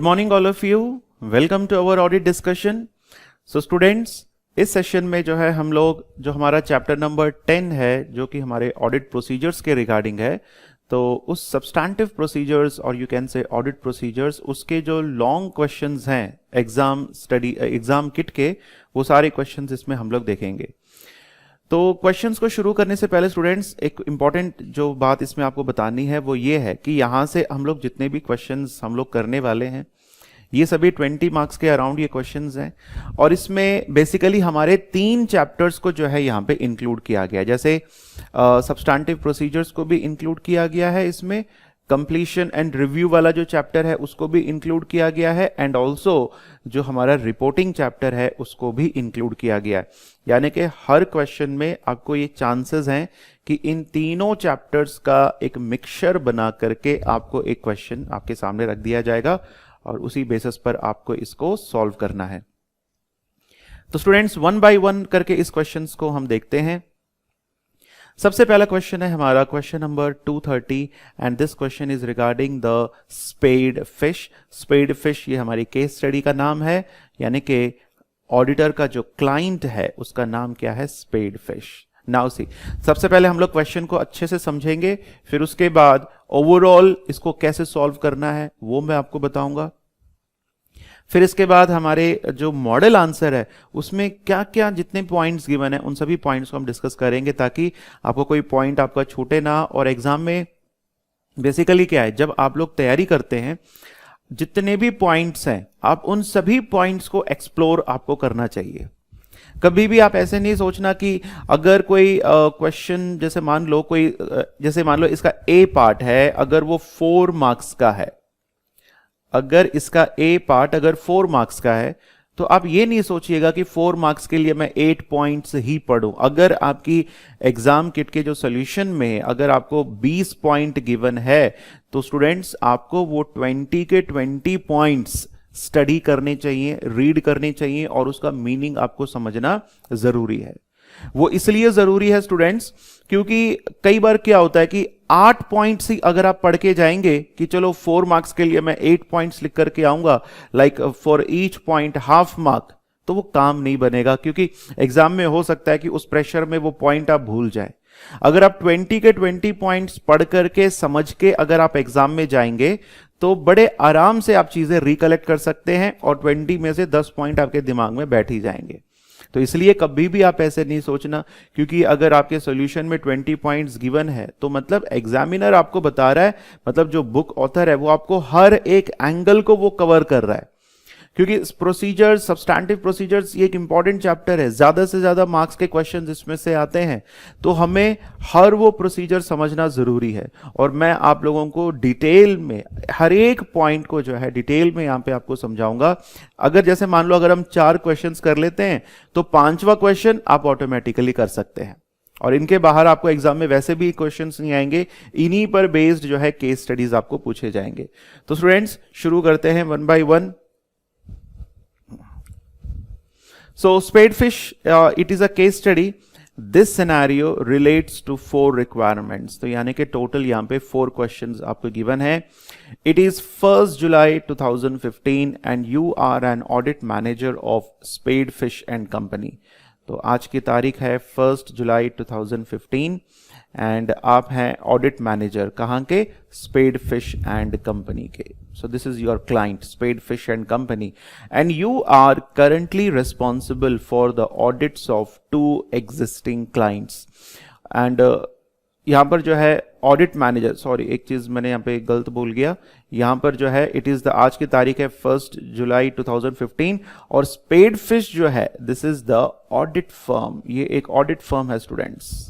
Morning all of you, welcome to our audit discussion. So students, इस session में जो है हम लोग जो हमारा चैप्टर नंबर 10 है जो कि हमारे ऑडिट प्रोसीजर्स के रिगार्डिंग है, तो उस सब्सटैंटिव प्रोसीजर्स और you can say audit procedures उसके जो लॉन्ग क्वेश्चंस हैं एग्जाम किट के, वो सारे क्वेश्चंस इसमें हम लोग देखेंगे। तो क्वेश्चंस को शुरू करने से पहले स्टूडेंट्स एक इंपॉर्टेंट जो बात इसमें आपको बतानी है वो ये है कि यहाँ से हम लोग जितने भी क्वेश्चंस हम लोग करने वाले हैं ये सभी 20 मार्क्स के अराउंड ये क्वेश्चंस हैं, और इसमें बेसिकली हमारे 3 चैप्टर्स को जो है यहाँ पे इंक्लूड किया गया है। जैसे सब्सटैंटिव प्रोसीजर्स को भी इंक्लूड किया गया है, इसमें कंप्लीशन एंड रिव्यू वाला जो चैप्टर है उसको भी इंक्लूड किया गया है, एंड ऑल्सो जो हमारा रिपोर्टिंग चैप्टर है उसको भी इंक्लूड किया गया है। यानी कि हर क्वेश्चन में आपको ये चांसेस हैं कि इन तीनों चैप्टर्स का एक मिक्सचर बना करके आपको एक क्वेश्चन आपके सामने रख दिया जाएगा और उसी बेसिस पर आपको इसको सॉल्व करना है। तो स्टूडेंट्स, वन बाय वन करके इस क्वेश्चंस को हम देखते हैं। सबसे पहला क्वेश्चन है हमारा question number 230 and this question is regarding the spade fish. Spade fish ये हमारी केस स्टडी का नाम है, यानी कि ऑडिटर का जो क्लाइंट है उसका नाम क्या है, स्पेड फिश। नाउ सी, सबसे पहले हम लोग क्वेश्चन को अच्छे से समझेंगे, फिर उसके बाद ओवरऑल इसको कैसे सॉल्व करना है वो मैं आपको बताऊंगा। फिर इसके बाद हमारे जो मॉडल आंसर है उसमें क्या क्या जितने पॉइंट्स गिवन है उन सभी पॉइंट्स को हम डिस्कस करेंगे ताकि आपको कोई पॉइंट आपका छूटे ना। और एग्जाम में बेसिकली क्या है, जब आप लोग तैयारी करते हैं जितने भी पॉइंट्स हैं आप उन सभी पॉइंट्स को एक्सप्लोर आपको करना चाहिए। कभी भी आप ऐसे नहीं सोचना कि अगर कोई क्वेश्चन जैसे मान लो इसका ए पार्ट है, अगर वो 4 मार्क्स का है, अगर इसका ए पार्ट अगर 4 मार्क्स का है तो आप ये नहीं सोचिएगा कि 4 मार्क्स के लिए मैं 8 पॉइंट्स ही पढ़ूं। अगर आपकी एग्जाम किट के जो सॉल्यूशन में अगर आपको 20 पॉइंट गिवन है तो स्टूडेंट्स आपको वो 20 के 20 पॉइंट्स स्टडी करने चाहिए, रीड करने चाहिए और उसका मीनिंग आपको समझना जरूरी है। वो इसलिए जरूरी है स्टूडेंट्स क्योंकि कई बार क्या होता है कि 8 पॉइंट्स ही अगर आप पढ़ के जाएंगे कि चलो 4 मार्क्स के लिए मैं 8 पॉइंट्स लिख करके आऊंगा, like for each point half mark, तो वो काम नहीं बनेगा क्योंकि एग्जाम में हो सकता है कि उस प्रेशर में वो पॉइंट आप भूल जाए। अगर आप 20 के 20 पॉइंट्स पढ़ करके समझ के अगर आप एग्जाम में जाएंगे तो बड़े आराम से आप चीजें रिकलेक्ट कर सकते हैं और 20 में से 10 पॉइंट आपके दिमाग में बैठ ही जाएंगे। तो इसलिए कभी भी आप ऐसे नहीं सोचना, क्योंकि अगर आपके सॉल्यूशन में 20 पॉइंट्स गिवन है तो मतलब एग्जामिनर आपको बता रहा है, मतलब जो बुक ऑथर है वो आपको हर एक एंगल को वो कवर कर रहा है। क्योंकि प्रोसीजर्स, सब्सटैंटिव प्रोसीजर्स ये एक इंपॉर्टेंट चैप्टर है, ज्यादा से ज्यादा मार्क्स के क्वेश्चंस इसमें से आते हैं, तो हमें हर वो प्रोसीजर समझना जरूरी है। और मैं आप लोगों को डिटेल में हर एक पॉइंट को जो है डिटेल में यहां पे आपको समझाऊंगा। अगर जैसे मान लो अगर हम 4 क्वेश्चंस कर लेते हैं तो 5वां क्वेश्चन आप ऑटोमेटिकली कर सकते हैं, और इनके बाहर आपको एग्जाम में वैसे भी क्वेश्चंस नहीं आएंगे, इन्हीं पर बेस्ड जो है केस स्टडीज आपको पूछे जाएंगे। तो स्टूडेंट्स शुरू करते हैं one by one. So spadefish, it is a case study. This scenario relates to 4 requirements. तो यानी कि टोटल यहाँ पे 4 questions आपको given है। It is 1st July 2015 and you are an audit manager of Spadefish and Company. तो आज की तारीख है 1st जुलाई 2015 एंड आप हैं ऑडिट मैनेजर कहाँ के, स्पेड फिश एंड कंपनी के। So this is your client Spadefish and company and you are currently responsible for the audits of 2 existing clients. And यहाँ पर जो है ऑडिट मैनेजर, सॉरी एक चीज मैंने यहाँ पे गलत बोल गया, यहाँ पर जो है इट इज द आज की तारीख है 1st जुलाई 2015 और स्पेड फिश जो है this is the audit firm, ये एक ऑडिट फर्म है स्टूडेंट्स,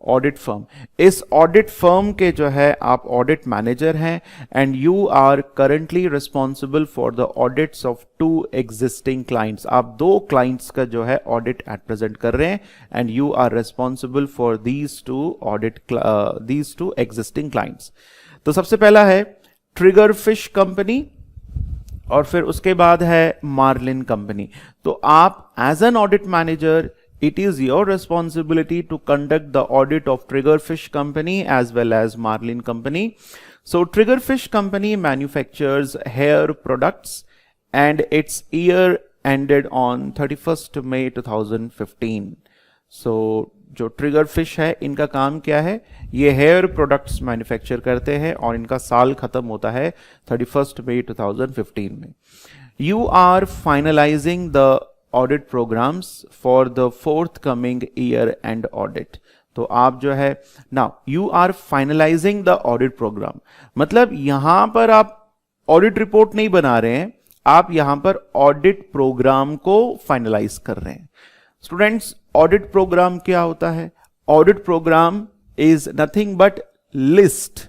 ऑडिट फर्म। इस ऑडिट फर्म के जो है आप ऑडिट मैनेजर हैं and you are currently responsible for the audits of 2 existing clients. आप 2 क्लाइंट्स का जो है ऑडिट एट प्रेजेंट कर रहे हैं and you are responsible for these 2 existing clients. तो सबसे पहला है ट्रिगर फिश कंपनी और फिर उसके बाद है मार्लिन कंपनी। तो आप as an audit manager it is your responsibility to conduct the audit of Triggerfish Company as well as Marlin Company. So Triggerfish Company manufactures hair products and its year ended on 31st May 2015. So जो Triggerfish है इनका काम क्या है, ये hair products manufacture करते हैं और इनका साल खत्म होता है 31st May 2015 में. You are finalizing the audit programs for the forthcoming year end audit. तो आप जो है now you are finalizing the audit program, मतलब यहां पर आप ऑडिट रिपोर्ट नहीं बना रहे हैं, आप यहां पर ऑडिट प्रोग्राम को फाइनलाइज कर रहे हैं. स्टूडेंट्स, ऑडिट प्रोग्राम क्या होता है? Audit program is nothing but list.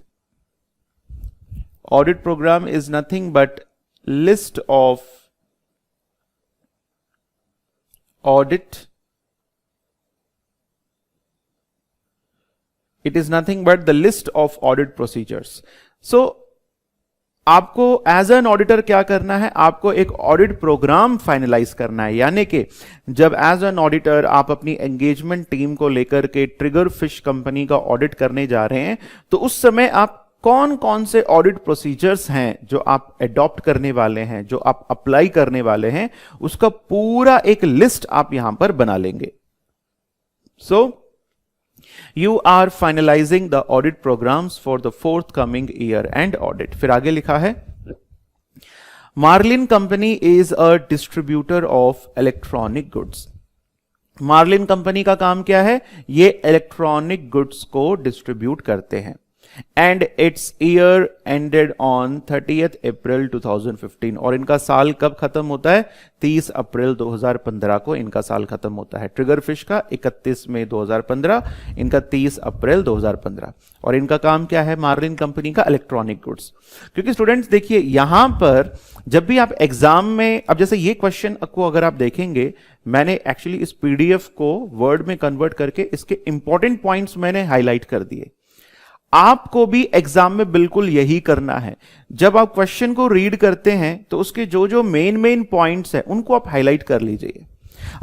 Audit program is nothing but list of audit. It is nothing but the list of audit procedures. So आपको एज एन ऑडिटर क्या करना है, आपको एक ऑडिट प्रोग्राम फाइनलाइज करना है. यानी कि जब एज एन ऑडिटर आप अपनी एंगेजमेंट टीम को लेकर के ट्रिगरफिश कंपनी का ऑडिट करने जा रहे हैं, तो उस समय आप कौन कौन से ऑडिट प्रोसीजर्स हैं जो आप एडॉप्ट करने वाले हैं, जो आप अप्लाई करने वाले हैं, उसका पूरा एक लिस्ट आप यहां पर बना लेंगे. So you are finalising the audit programmes for the forthcoming year end audit. फिर आगे लिखा है, Marlin company is a distributor of electronic goods. Marlin company का काम क्या है? ये इलेक्ट्रॉनिक गुड्स को डिस्ट्रीब्यूट करते हैं. And its year ended on 30th April 2015. और इनका साल कब खत्म होता है? 30 अप्रैल 2015 को इनका साल खत्म होता है. ट्रिगरफिश का 31 मई 2015, इनका 30 अप्रैल 2015. और इनका काम क्या है? मार्लिन कंपनी का इलेक्ट्रॉनिक गुड्स. क्योंकि स्टूडेंट्स देखिए, यहां पर जब भी आप एग्जाम में, अब जैसे ये क्वेश्चन को अगर आप देखेंगे, मैंने एक्चुअली इस पीडीएफ को वर्ड में कन्वर्ट करके इसके इंपॉर्टेंट पॉइंट्स मैंने हाईलाइट कर दिए. आपको भी एग्जाम में बिल्कुल यही करना है. जब आप क्वेश्चन को रीड करते हैं तो उसके जो जो मेन पॉइंट्स हैं उनको आप हाईलाइट कर लीजिए.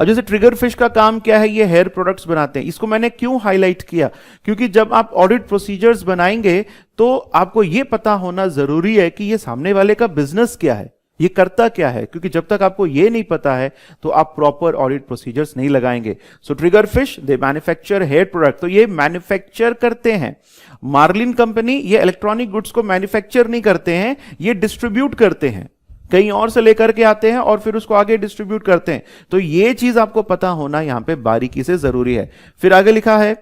अब जैसे ट्रिगरफिश का काम क्या है? ये हेयर प्रोडक्ट्स बनाते हैं. इसको मैंने क्यों हाईलाइट किया? क्योंकि जब आप ऑडिट प्रोसीजर्स बनाएंगे तो आपको यह पता होना जरूरी है कि ये सामने वाले का बिजनेस क्या है, ये करता क्या है. क्योंकि जब तक आपको ये नहीं पता है तो आप प्रॉपर ऑडिट प्रोसीजर्स नहीं लगाएंगे. सो ट्रिगरफिश दे मैन्युफैक्चर हेयर प्रोडक्ट, तो ये मैन्युफैक्चर करते हैं. मार्लिन कंपनी ये इलेक्ट्रॉनिक गुड्स को मैन्युफैक्चर नहीं करते हैं, ये डिस्ट्रीब्यूट करते हैं. कहीं और से लेकर के आते हैं और फिर उसको आगे डिस्ट्रीब्यूट करते हैं. तो ये चीज आपको पता होना यहां पे बारीकी से जरूरी है. फिर आगे लिखा है,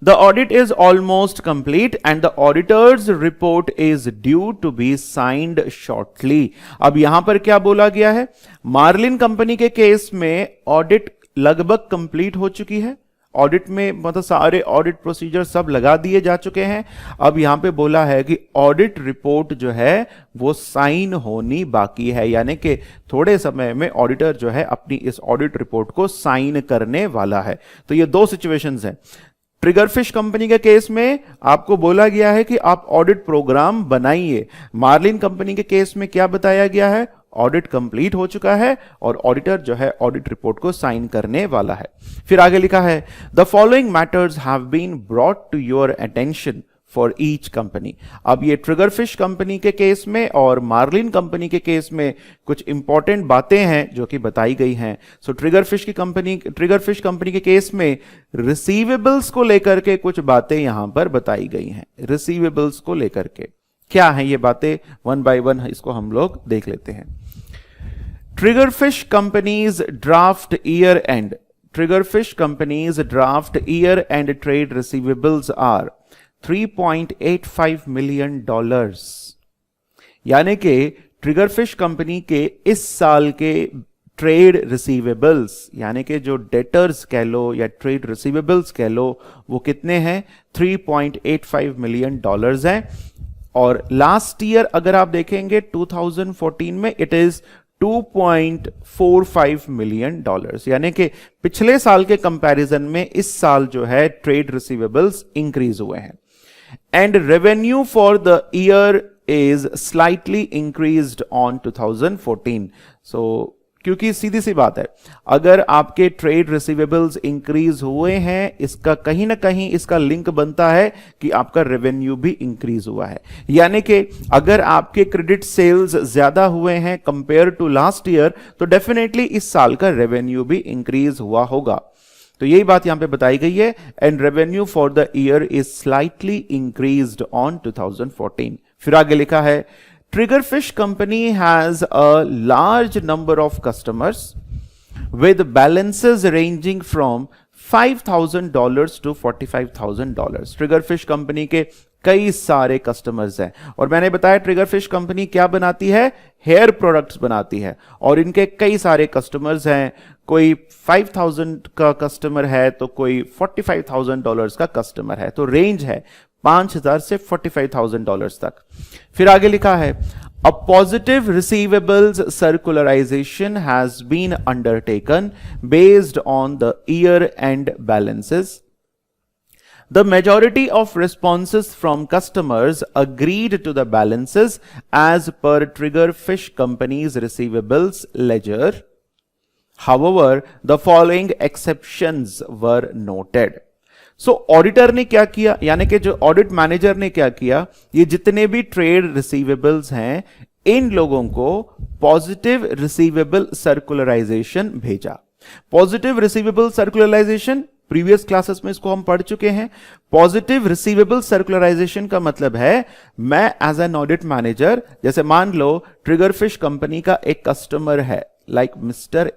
The audit is almost complete and the auditor's report is due to be signed shortly. अब यहां पर क्या बोला गया है? मार्लिन कंपनी के केस में ऑडिट लगभग कंप्लीट हो चुकी है. ऑडिट में मतलब सारे ऑडिट प्रोसीजर सब लगा दिए जा चुके हैं. अब यहां पे बोला है कि ऑडिट रिपोर्ट जो है वो साइन होनी बाकी है. यानी कि थोड़े समय में ऑडिटर जो है अपनी इस ऑडिट रिपोर्ट को साइन करने वाला है. तो ये दो सिचुएशंस हैं. ट्रिगरफिश कंपनी के केस में आपको बोला गया है कि आप ऑडिट प्रोग्राम बनाइए. मार्लिन कंपनी के केस में क्या बताया गया है? ऑडिट कंप्लीट हो चुका है और ऑडिटर जो है ऑडिट रिपोर्ट को साइन करने वाला है. फिर आगे लिखा है, the following matters have been brought to your attention for each company. अब ये ट्रिगरफिश कंपनी के केस में और मार्लिन कंपनी के केस में कुछ इंपॉर्टेंट बातें हैं जो कि बताई गई हैं. सो ट्रिगरफिश कंपनी के केस में रिसीवेबल्स को लेकर के कुछ बातें यहां पर बताई गई हैं. रिसीवेबल्स को लेकर के क्या है ये बातें, वन बाय वन इसको हम लोग देख लेते हैं. Triggerfish company's draft year end. Triggerfish company's draft year end trade receivables are $3.85 million. यानी कि ट्रिगरफिश कंपनी के इस साल के ट्रेड रिसीवेबल्स, यानी कि जो डेटर्स कह लो या ट्रेड रिसीवेबल्स कह लो, वो कितने हैं? $3.85 million हैं. और लास्ट ईयर अगर आप देखेंगे 2014 में इट इज $2.45 million. यानी कि पिछले साल के कंपैरिजन में इस साल जो है ट्रेड रिसीवेबल्स इंक्रीज हुए हैं. And revenue for the year is slightly increased on 2014. So क्योंकि सीधी सी बात है, अगर आपके ट्रेड रिसीवेबल्स इंक्रीज हुए हैं, इसका कहीं ना कहीं इसका लिंक बनता है कि आपका रेवेन्यू भी इंक्रीज हुआ है। यानी कि अगर आपके क्रेडिट सेल्स ज्यादा हुए हैं कंपेयर टू लास्ट ईयर, तो डेफिनेटली इस साल का रेवेन्यू भी इंक्रीज हुआ होगा। तो यही बात यहां पे बताई गई है, and revenue for the year is slightly increased on 2014। फिर आगे लिखा है, Triggerfish company has a large number of customers with balances ranging from $5,000 to $45,000। Triggerfish company के कई सारे कस्टमर्स हैं, और मैंने बताया ट्रिगरफिश कंपनी क्या बनाती है, हेयर प्रोडक्ट्स बनाती है, और इनके कई सारे कस्टमर्स हैं। कोई 5,000 का कस्टमर है तो कोई $45,000 का कस्टमर है, तो रेंज है 5,000 से $45,000 तक। फिर आगे लिखा है, A positive receivables circularization has been undertaken based on the year-end balances. The majority of responses from customers agreed to the balances as per Triggerfish Company's receivables ledger. However, the following exceptions were noted. So auditor ने क्या किया, यानी कि जो audit manager ने क्या किया, ये जितने भी ट्रेड रिसीवेबल्स हैं इन लोगों को पॉजिटिव रिसीवेबल सर्कुलराइजेशन भेजा। Positive receivable circularisation previous classes में इसको हम पढ़ चुके हैं। पॉजिटिव रिसीवेबल सर्कुलराइजेशन का मतलब है, मैं एज एन ऑडिट मैनेजर, जैसे मान लो ट्रिगरफिश कंपनी का एक कस्टमर है लाइक मिस्टर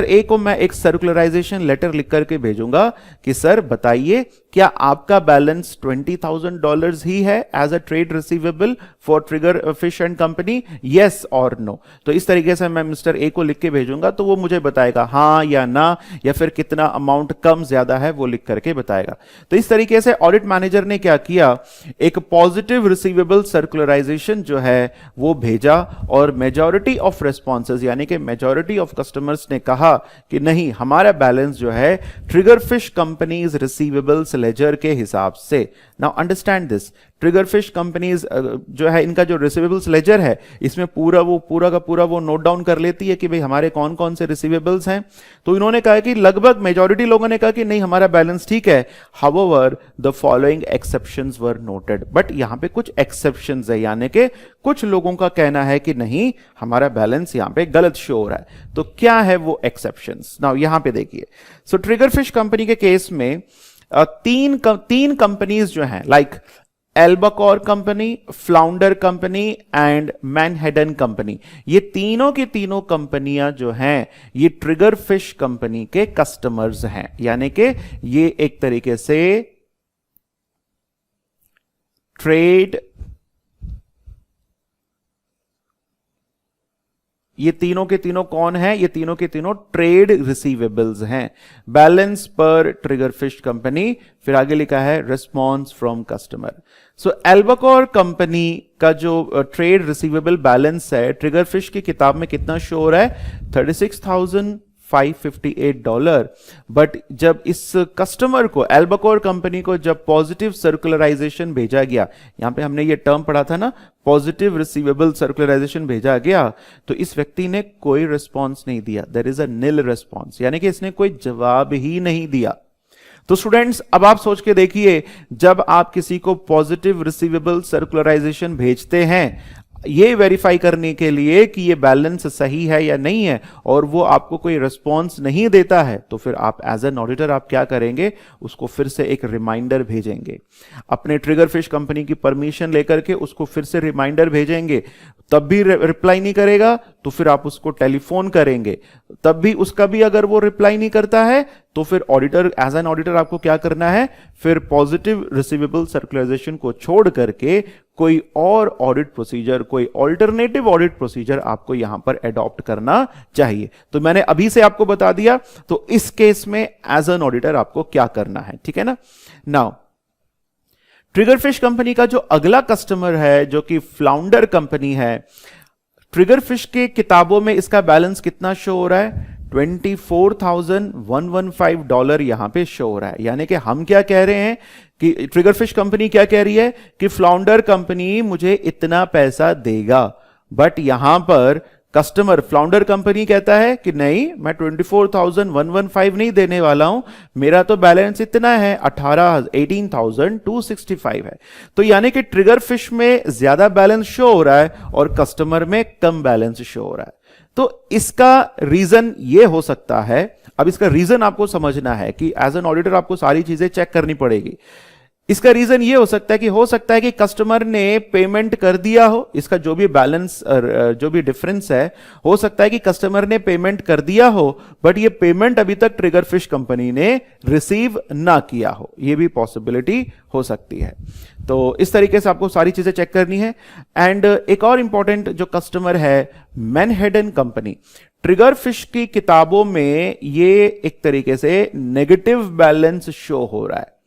ए को मैं एक सर्कुलराइजेशन लेटर लिख करके भेजूंगा कि सर बताइए क्या आपका बैलेंस $20,000 ही है as a trade receivable for Triggerfish and company, yes और नो। तो इस तरीके से मैं मिस्टर ए को लिख के भेजूंगा, तो वो मुझे बताएगा हाँ या ना, या फिर कितना अमाउंट कम ज्यादा है वो लिख करके बताएगा। तो इस तरीके से ऑडिट मैनेजर ने क्या किया, एक पॉजिटिव रिसीवेबल सर्कुलराइजेशन जो है वो भेजा, और मेजॉरिटी ऑफ रेस्पॉन्सेज यानी कि मेजॉरिटी ऑफ कस्टमर्स ने कहा कि नहीं, हमारा बैलेंस जो है ट्रिगरफिश कंपनीज रिसीवेबल्स लेजर के हिसाब से। नाउ अंडरस्टैंड दिस, ट्रिगरफिश कंपनीज जो है इनका जो रिसीवेबल्स लेजर है, इसमें पूरा का पूरा वो नोट डाउन कर लेती है कि भाई हमारे कौन कौन से रिसीवेबल्स हैं। तो इन्होंने कहा कि लगभग मेजॉरिटी लोगों ने कहा कि नहीं, हमारा बैलेंस ठीक है। However the following exceptions were noted, but यहां पे कुछ एक्सेप्शंस है, यानी कि कुछ लोगों का कहना है कि नहीं, हमारा बैलेंस यहां पे गलत शो हो रहा है। तो क्या है वो एक्सेप्शंस? नाउ यहां पे देखिए, सो ट्रिगरफिश कंपनी के केस में तीन कंपनीज जो हैं like albacore company, flounder company and menhaden company, ये तीनों की तीनों कंपनियां जो हैं ये ट्रिगरफिश कंपनी के कस्टमर्स हैं। यानी कि ये एक तरीके से ट्रेड, ये तीनों के तीनों कौन है, ये तीनों के तीनों ट्रेड रिसीवेबल्स हैं। बैलेंस पर ट्रिगरफिश कंपनी, फिर आगे लिखा है response from customer. So albacore company का जो ट्रेड रिसीवेबल बैलेंस है ट्रिगरफिश की किताब में कितना शो हो रहा है, $36,558। बट जब इस कस्टमर को, एल्बाकोर कंपनी को जब पॉजिटिव सर्कुलराइजेशन भेजा गया, यहां पे हमने ये टर्म पढ़ा था ना, पॉजिटिव रिसीवेबल सर्कुलराइजेशन भेजा गया, तो इस व्यक्ति ने कोई रिस्पॉन्स नहीं दिया, there is a nil response, यानी कि इसने कोई जवाब ही नहीं दिया। तो स्टूडेंट्स अब आप सोच के देखिए, जब आप किसी को पॉजिटिव रिसीवेबल सर्कुलराइजेशन भेजते हैं ये वेरीफाई करने के लिए कि ये बैलेंस सही है या नहीं है, और वो आपको कोई रिस्पॉन्स नहीं देता है, तो फिर आप एज एन ऑडिटर आप क्या करेंगे, उसको फिर से एक रिमाइंडर भेजेंगे, अपने ट्रिगरफिश कंपनी की परमिशन लेकर के उसको फिर से रिमाइंडर भेजेंगे। तब भी रिप्लाई नहीं करेगा तो फिर आप उसको टेलीफोन करेंगे, तब भी उसका भी अगर वो रिप्लाई नहीं करता है तो फिर ऑडिटर, एज एन ऑडिटर आपको क्या करना है, फिर पॉजिटिव रिसीवेबल सर्कुलराइजेशन को छोड़ करके कोई और ऑडिट प्रोसीजर, कोई ऑल्टरनेटिव ऑडिट प्रोसीजर आपको यहां पर एडॉप्ट करना चाहिए। तो मैंने अभी से आपको बता दिया, तो इस केस में एज एन ऑडिटर आपको क्या करना है, ठीक है ना। नाउ ट्रिगरफिश कंपनी का जो अगला कस्टमर है जो कि फ्लाउंडर कंपनी है, ट्रिगरफिश के किताबों में इसका बैलेंस कितना शो हो रहा है, $24,115 यहां पे शो हो रहा है। यानी कि हम क्या कह रहे हैं कि ट्रिगरफिश कंपनी क्या कह रही है कि फ्लाउंडर कंपनी मुझे इतना पैसा देगा, बट यहां पर कस्टमर फ्लाउंडर कंपनी कहता है कि नहीं, मैं 24,115 नहीं देने वाला हूं, मेरा तो बैलेंस इतना है 18,265 है। तो यानी कि ट्रिगर फिश में ज्यादा बैलेंस शो हो रहा है और कस्टमर में कम बैलेंस शो हो रहा है। तो इसका रीजन ये हो सकता है, अब इसका रीजन आपको समझना है कि एज एन ऑडिटर आपको सारी चीजें चेक करनी पड़ेगी। इसका रीजन ये हो सकता है कि कस्टमर ने पेमेंट कर दिया हो, इसका जो भी बैलेंस जो भी डिफरेंस है, हो सकता है कि कस्टमर ने पेमेंट कर दिया हो बट ये पेमेंट अभी तक ट्रिगर फिश कंपनी ने रिसीव ना किया हो, ये भी पॉसिबिलिटी हो सकती है। तो इस तरीके से आपको सारी चीजें चेक करनी है। एंड एक और इंपॉर्टेंट जो कस्टमर है मैनहेडन कंपनी, ट्रिगर फिश की किताबों में ये एक तरीके से नेगेटिव बैलेंस शो हो रहा है।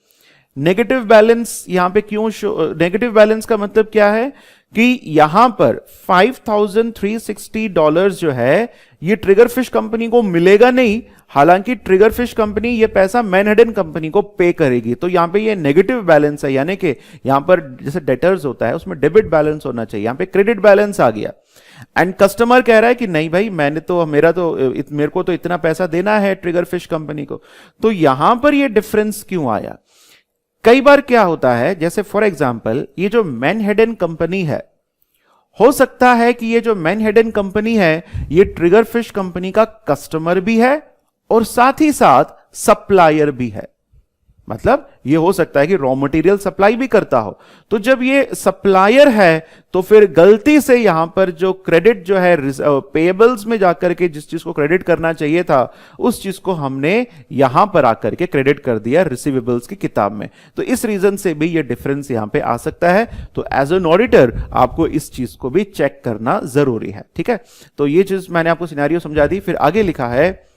नेगेटिव बैलेंस यहां पे क्यों शो, नेगेटिव बैलेंस का मतलब क्या है कि यहां पर $5,360 जो है ये ट्रिगर फिश कंपनी को मिलेगा नहीं, हालांकि ट्रिगर फिश कंपनी ये पैसा मैनहट्टन कंपनी को पे करेगी। तो यहां पे ये नेगेटिव बैलेंस है, यानी कि यहां पर जैसे डेटर्स होता है उसमें डेबिट बैलेंस होना चाहिए, यहां पे क्रेडिट बैलेंस आ गया। एंड कस्टमर कह रहा है कि नहीं भाई, मेरे को तो इतना पैसा देना है ट्रिगर फिश कंपनी को। तो यहां पर ये डिफरेंस क्यों आया? कई बार क्या होता है, जैसे फॉर एग्जांपल ये जो मैनहट्टन कंपनी है, हो सकता है कि ये जो मैनहट्टन कंपनी है ये ट्रिगर फिश कंपनी का कस्टमर भी है और साथ ही साथ सप्लायर भी है। मतलब ये हो सकता है कि रॉ मटेरियल सप्लाई भी करता हो। तो जब ये सप्लायर है तो फिर गलती से यहां पर जो क्रेडिट जो है पेएबल्स में जाकर के जिस चीज को क्रेडिट करना चाहिए था उस चीज को हमने यहां पर आकर के क्रेडिट कर दिया रिसीवेबल्स की किताब में। तो इस रीजन से भी ये डिफरेंस यहां पे आ सकता है। तो एज एन ऑडिटर आपको इस चीज को भी चेक करना जरूरी है। ठीक है, तो ये चीज मैंने आपको सिनेरियो समझा दी। फिर आगे लिखा है,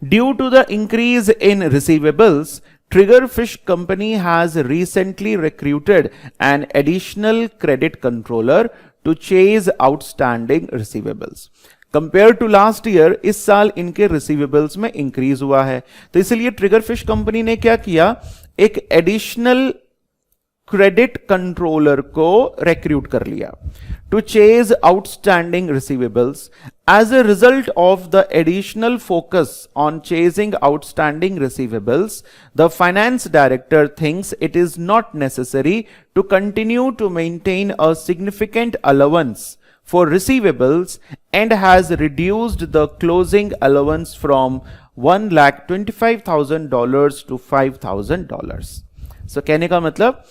Due to the increase in receivables, Trigger Fish Company has recently recruited an additional credit controller to chase outstanding receivables. Compared to last year, इस साल इनके receivables में increase हुआ है। तो इसलिए Trigger Fish Company ने क्या किया, एक additional क्रेडिट कंट्रोलर को रिक्रूट कर लिया to chase outstanding receivables. As a result of the additional focus on chasing outstanding receivables, the finance director thinks it is not necessary to continue to maintain a significant allowance for receivables and has reduced the closing allowance from $1,25,000 to $5,000. So कहने का मतलब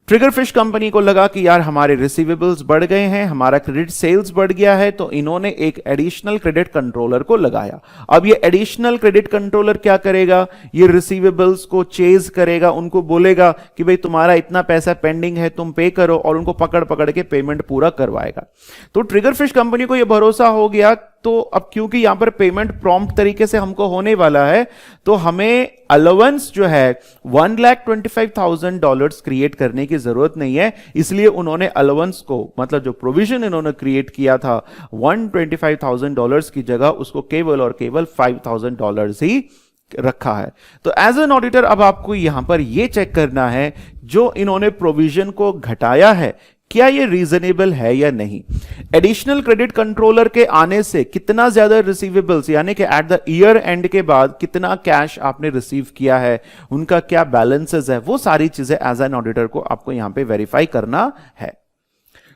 trigger fish company को लगा कि यार हमारे receivables बढ़ गए हैं, हमारा क्रेडिट सेल्स बढ़ गया है, तो इन्होंने एक एडिशनल क्रेडिट कंट्रोलर को लगाया। अब ये एडिशनल क्रेडिट कंट्रोलर क्या करेगा, ये रिसीवेबल्स को चेज करेगा, उनको बोलेगा कि भाई तुम्हारा इतना पैसा पेंडिंग है, तुम पे करो, और उनको पकड़ पकड़ के पेमेंट पूरा करवाएगा। तो ट्रिगर फिश कंपनी को यह भरोसा हो गया, तो अब क्योंकि यहां पर पेमेंट प्रॉम्प्ट तरीके से हमको होने वाला है, तो हमें अलाउंस जो है $1,25,000 क्रिएट करने की जरूरत नहीं है। इसलिए उन्होंने अलाउंस को, मतलब जो प्रोविजन इन्होंने क्रिएट किया था $125,000 की जगह उसको केवल और केवल $5,000 ही रखा है। तो एज एन ऑडिटर अब आपको यहां पर यह चेक करना है जो इन्होंने प्रोविजन को घटाया है क्या ये रीजनेबल है या नहीं। एडिशनल क्रेडिट कंट्रोलर के आने से कितना ज्यादा रिसीवेबल्स, यानी कि एट द ईयर एंड के बाद कितना कैश आपने रिसीव किया है, उनका क्या बैलेंसेस है, वो सारी चीजें एज एन ऑडिटर को आपको यहां पे वेरीफाई करना है।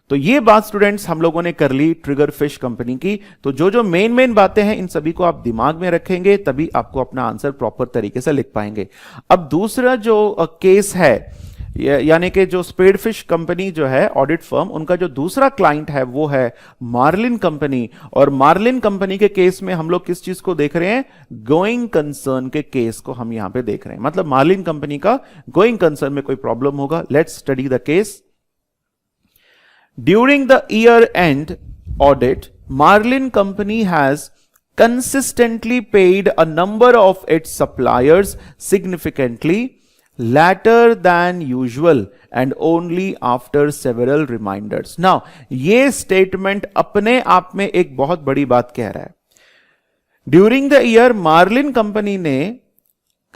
तो ये बात स्टूडेंट्स हम लोगों ने कर ली ट्रिगर फिश कंपनी की। तो जो जो मेन बातें हैं इन सभी को आप दिमाग में रखेंगे तभी आपको अपना आंसर प्रॉपर तरीके से लिख पाएंगे। अब दूसरा जो केस है, यानी कि जो स्पेडफिश कंपनी जो है ऑडिट फर्म, उनका जो दूसरा क्लाइंट है वो है मार्लिन कंपनी। और मार्लिन कंपनी के केस में हम लोग किस चीज को देख रहे हैं, गोइंग कंसर्न के केस को हम यहां पे देख रहे हैं। मतलब मार्लिन कंपनी का गोइंग कंसर्न में कोई प्रॉब्लम होगा। Let's study the case. During the year end audit, Marlin company has consistently paid a number of its suppliers significantly later than usual and only after several reminders. Now, ये statement अपने आप में एक बहुत बड़ी बात कह रहा है। During the year Marlin company ने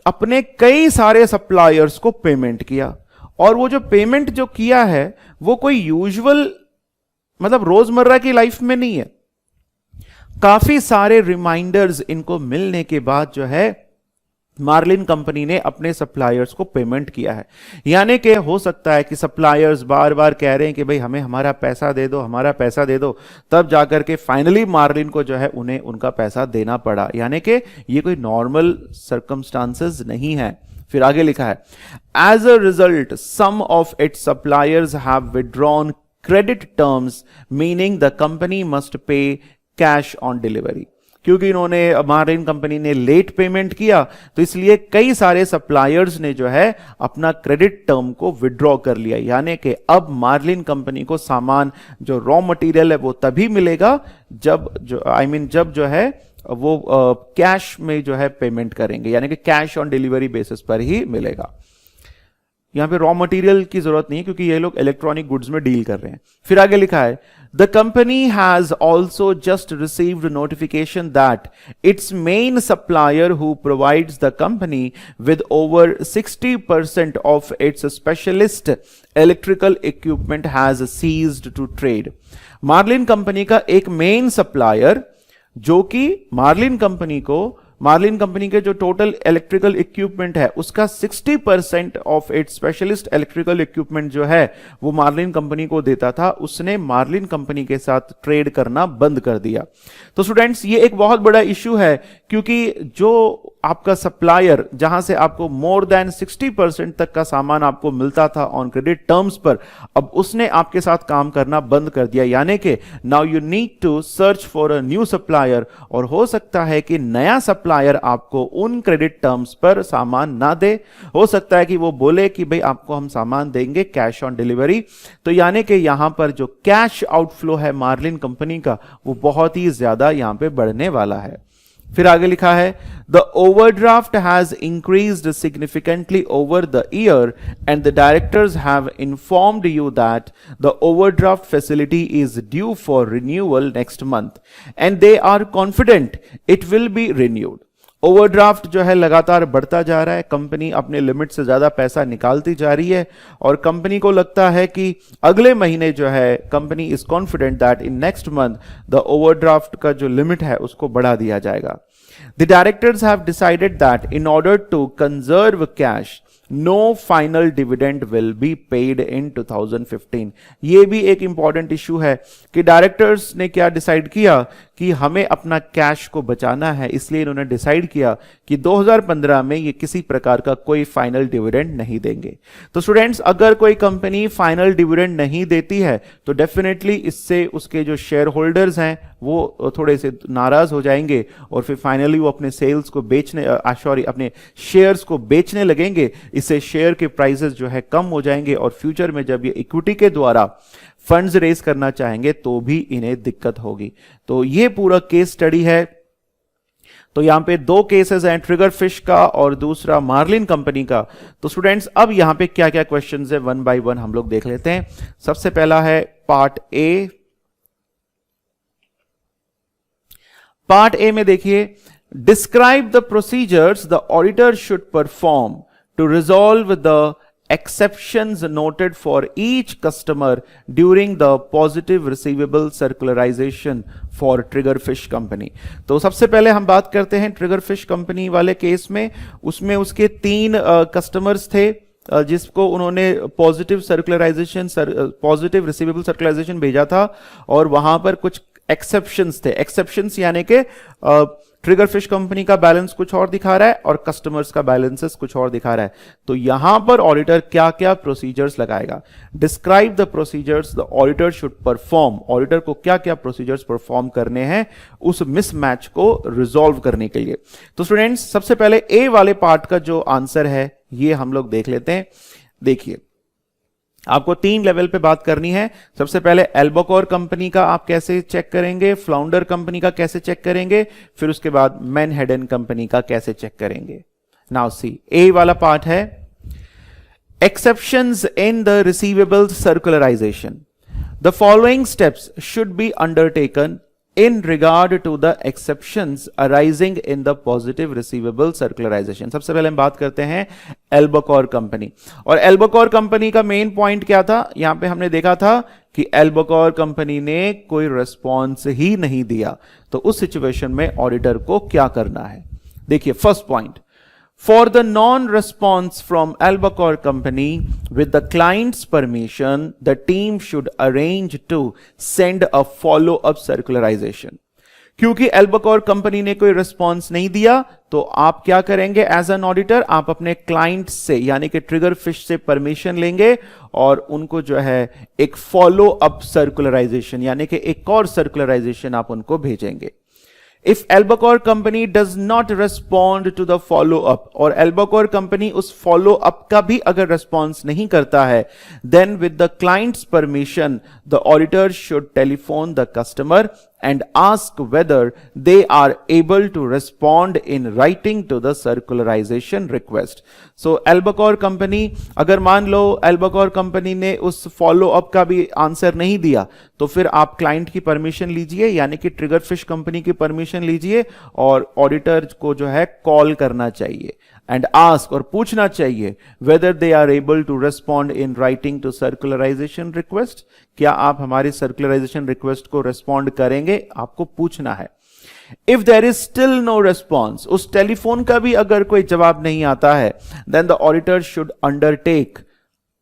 अपने कई सारे सप्लायर्स को पेमेंट किया, और वो जो पेमेंट जो किया है वो कोई यूजुअल मतलब रोजमर्रा की लाइफ में नहीं है। काफी सारे रिमाइंडर्स इनको मिलने के बाद जो है मार्लिन कंपनी ने अपने सप्लायर्स को पेमेंट किया है। यानी कि हो सकता है कि सप्लायर्स बार बार कह रहे हैं कि भाई हमें हमारा पैसा दे दो, हमारा पैसा दे दो, तब जाकर के फाइनली मार्लिन को जो है उन्हें उनका पैसा देना पड़ा। यानी कि ये कोई नॉर्मल सर्कमस्टांसेस नहीं है। फिर आगे लिखा है, as a result some of its suppliers have withdrawn credit terms meaning the company must pay cash on delivery. क्योंकि इन्होंने मार्लिन कंपनी ने लेट पेमेंट किया, तो इसलिए कई सारे सप्लायर्स ने जो है अपना क्रेडिट टर्म को विड्रॉ कर लिया। यानी कि अब मार्लिन कंपनी को सामान जो रॉ मटेरियल है वो तभी मिलेगा जब जब जो है वो कैश में जो है पेमेंट करेंगे, यानी कि कैश ऑन डिलीवरी बेसिस पर ही मिलेगा। यहां पे रॉ मटेरियल की जरूरत नहीं है क्योंकि ये लोग इलेक्ट्रॉनिक गुड्स में डील कर रहे हैं। फिर आगे लिखा है, the company has also just received notification that its main supplier who provides the company with over 60% of its specialist electrical equipment has ceased to trade. Marlin company का एक मेन सप्लायर जो कि मार्लिन कंपनी के जो total electrical equipment है उसका 60% of its specialist electrical equipment जो है वो मार्लिन कंपनी को देता था, उसने मार्लिन कंपनी के साथ ट्रेड करना बंद कर दिया। तो स्टूडेंट्स ये एक बहुत बड़ा इश्यू है, क्योंकि जो आपका सप्लायर जहां से आपको मोर देन 60% तक का सामान आपको मिलता था ऑन क्रेडिट टर्म्स पर, अब उसने आपके साथ काम करना बंद कर दिया। यानी कि now you need to search for a new supplier, और हो सकता है कि नया सप्लायर आपको उन क्रेडिट टर्म्स पर सामान ना दे। हो सकता है कि वो बोले कि भाई आपको हम सामान देंगे कैश ऑन डिलीवरी। तो यानी कि यहां पर जो कैश आउटफ्लो है मार्लिन कंपनी का वो बहुत ही ज्यादा यहां पे बढ़ने वाला है। फिर आगे लिखा है, the overdraft has increased significantly over the year and the directors have informed you that the overdraft facility is due for renewal next month and they are confident it will be renewed. Overdraft जो है लगातार बढ़ता जा रहा है, company अपने limit से ज्यादा पैसा निकालती जा रही है, और कंपनी को लगता है कि अगले महीने जो है company is confident that in next month the overdraft का जो लिमिट है उसको बढ़ा दिया जाएगा। The directors have decided that in order to conserve cash no final dividend will be paid in 2015। ये भी एक इंपॉर्टेंट इश्यू है कि डायरेक्टर्स ने क्या डिसाइड किया कि हमें अपना कैश को बचाना है, इसलिए इन्होंने डिसाइड किया कि 2015 में ये किसी प्रकार का कोई फाइनल डिविडेंड नहीं देंगे। तो स्टूडेंट्स, अगर कोई कंपनी फाइनल डिविडेंड नहीं देती है तो डेफिनेटली इससे उसके जो शेयर होल्डर्स हैं वो थोड़े से नाराज हो जाएंगे, और फिर फाइनली वो अपने सेल्स को अपने शेयर्स को बेचने लगेंगे। इससे शेयर के प्राइसेस जो है कम हो जाएंगे, और फ्यूचर में जब ये इक्विटी के द्वारा फंड्स रेज करना चाहेंगे तो भी इन्हें दिक्कत होगी। तो ये पूरा केस स्टडी है। तो यहां पे दो केसेस हैं, ट्रिगर फिश का और दूसरा मार्लिन कंपनी का। तो स्टूडेंट्स, अब यहां पे क्या क्या क्वेश्चंस है वन बाय वन हम लोग देख लेते हैं। सबसे पहला है पार्ट ए। पार्ट ए में देखिए, describe the procedures the auditor should perform to resolve the exceptions noted for each customer during the positive receivable circularization for Triggerfish company। तो सबसे पहले हम बात करते हैं Triggerfish कंपनी वाले केस में। उसमें उसके 3 कस्टमर्स थे जिसको उन्होंने पॉजिटिव रिसीवेबल सर्कुलराइजेशन भेजा था, और वहां पर कुछ एक्सेप्शंस थे। एक्सेप्शंस यानी कि ट्रिगरफिश कंपनी का बैलेंस कुछ और दिखा रहा है और कस्टमर्स का बैलेंसेस कुछ और दिखा रहा है। तो यहां पर ऑडिटर क्या क्या प्रोसीजर्स लगाएगा, describe the procedures the auditor should perform. Auditor को क्या क्या प्रोसीजर्स परफॉर्म करने हैं उस मिसमैच को रिजॉल्व करने के लिए। तो स्टूडेंट्स, सबसे पहले ए वाले पार्ट का जो आंसर है ये हम लोग देख लेते हैं। देखिए, आपको 3 लेवल पे बात करनी है। सबसे पहले एल्बोकोर कंपनी का आप कैसे चेक करेंगे, फ्लाउंडर कंपनी का कैसे चेक करेंगे, फिर उसके बाद मैनहेडन कंपनी का कैसे चेक करेंगे। नाउ सी, ए वाला पार्ट है exceptions in the receivable circularisation. The following steps should be undertaken in regard to the exceptions arising in the positive receivable circularization। सबसे पहले हम बात करते हैं एल्बाकोर कंपनी, और एल्बाकोर कंपनी का मेन पॉइंट क्या था, यहां पे हमने देखा था कि एल्बाकोर कंपनी ने कोई रिस्पॉन्स ही नहीं दिया, तो उस सिचुएशन में ऑडिटर को क्या करना है। देखिए first point, for the non-response from Albacore company with the client's permission, the team should arrange to send a follow-up circularization। क्योंकि एल्बाकोर कंपनी ने कोई रिस्पॉन्स नहीं दिया, तो आप क्या करेंगे एज एन ऑडिटर, आप अपने क्लाइंट से यानी कि ट्रिगर फिश से परमिशन लेंगे और उनको जो है एक फॉलो अप सर्कुलराइजेशन यानी कि एक और सर्कुलराइजेशन आप उनको भेजेंगे। If Albacore company does not respond to the follow up, और Albacore company उस follow up का भी अगर response नहीं करता है, then with the client's permission, the auditor should telephone the customer and ask whether they are able to respond in writing to the circularization request। So Albacore company, अगर मान लो Albacore company ने उस follow up का भी answer नहीं दिया, तो फिर आप क्लाइंट की परमिशन लीजिए यानी कि ट्रिगर फिश कंपनी की परमिशन लीजिए और ऑडिटर को जो है कॉल करना चाहिए एंड आस्क, और पूछना चाहिए whether they are able to respond in writing to circularisation request, क्या आप हमारी सर्कुलराइजेशन रिक्वेस्ट को रेस्पॉन्ड करेंगे, आपको पूछना है। If there is still no response, उस टेलीफोन का भी अगर कोई जवाब नहीं आता है, then the auditor should undertake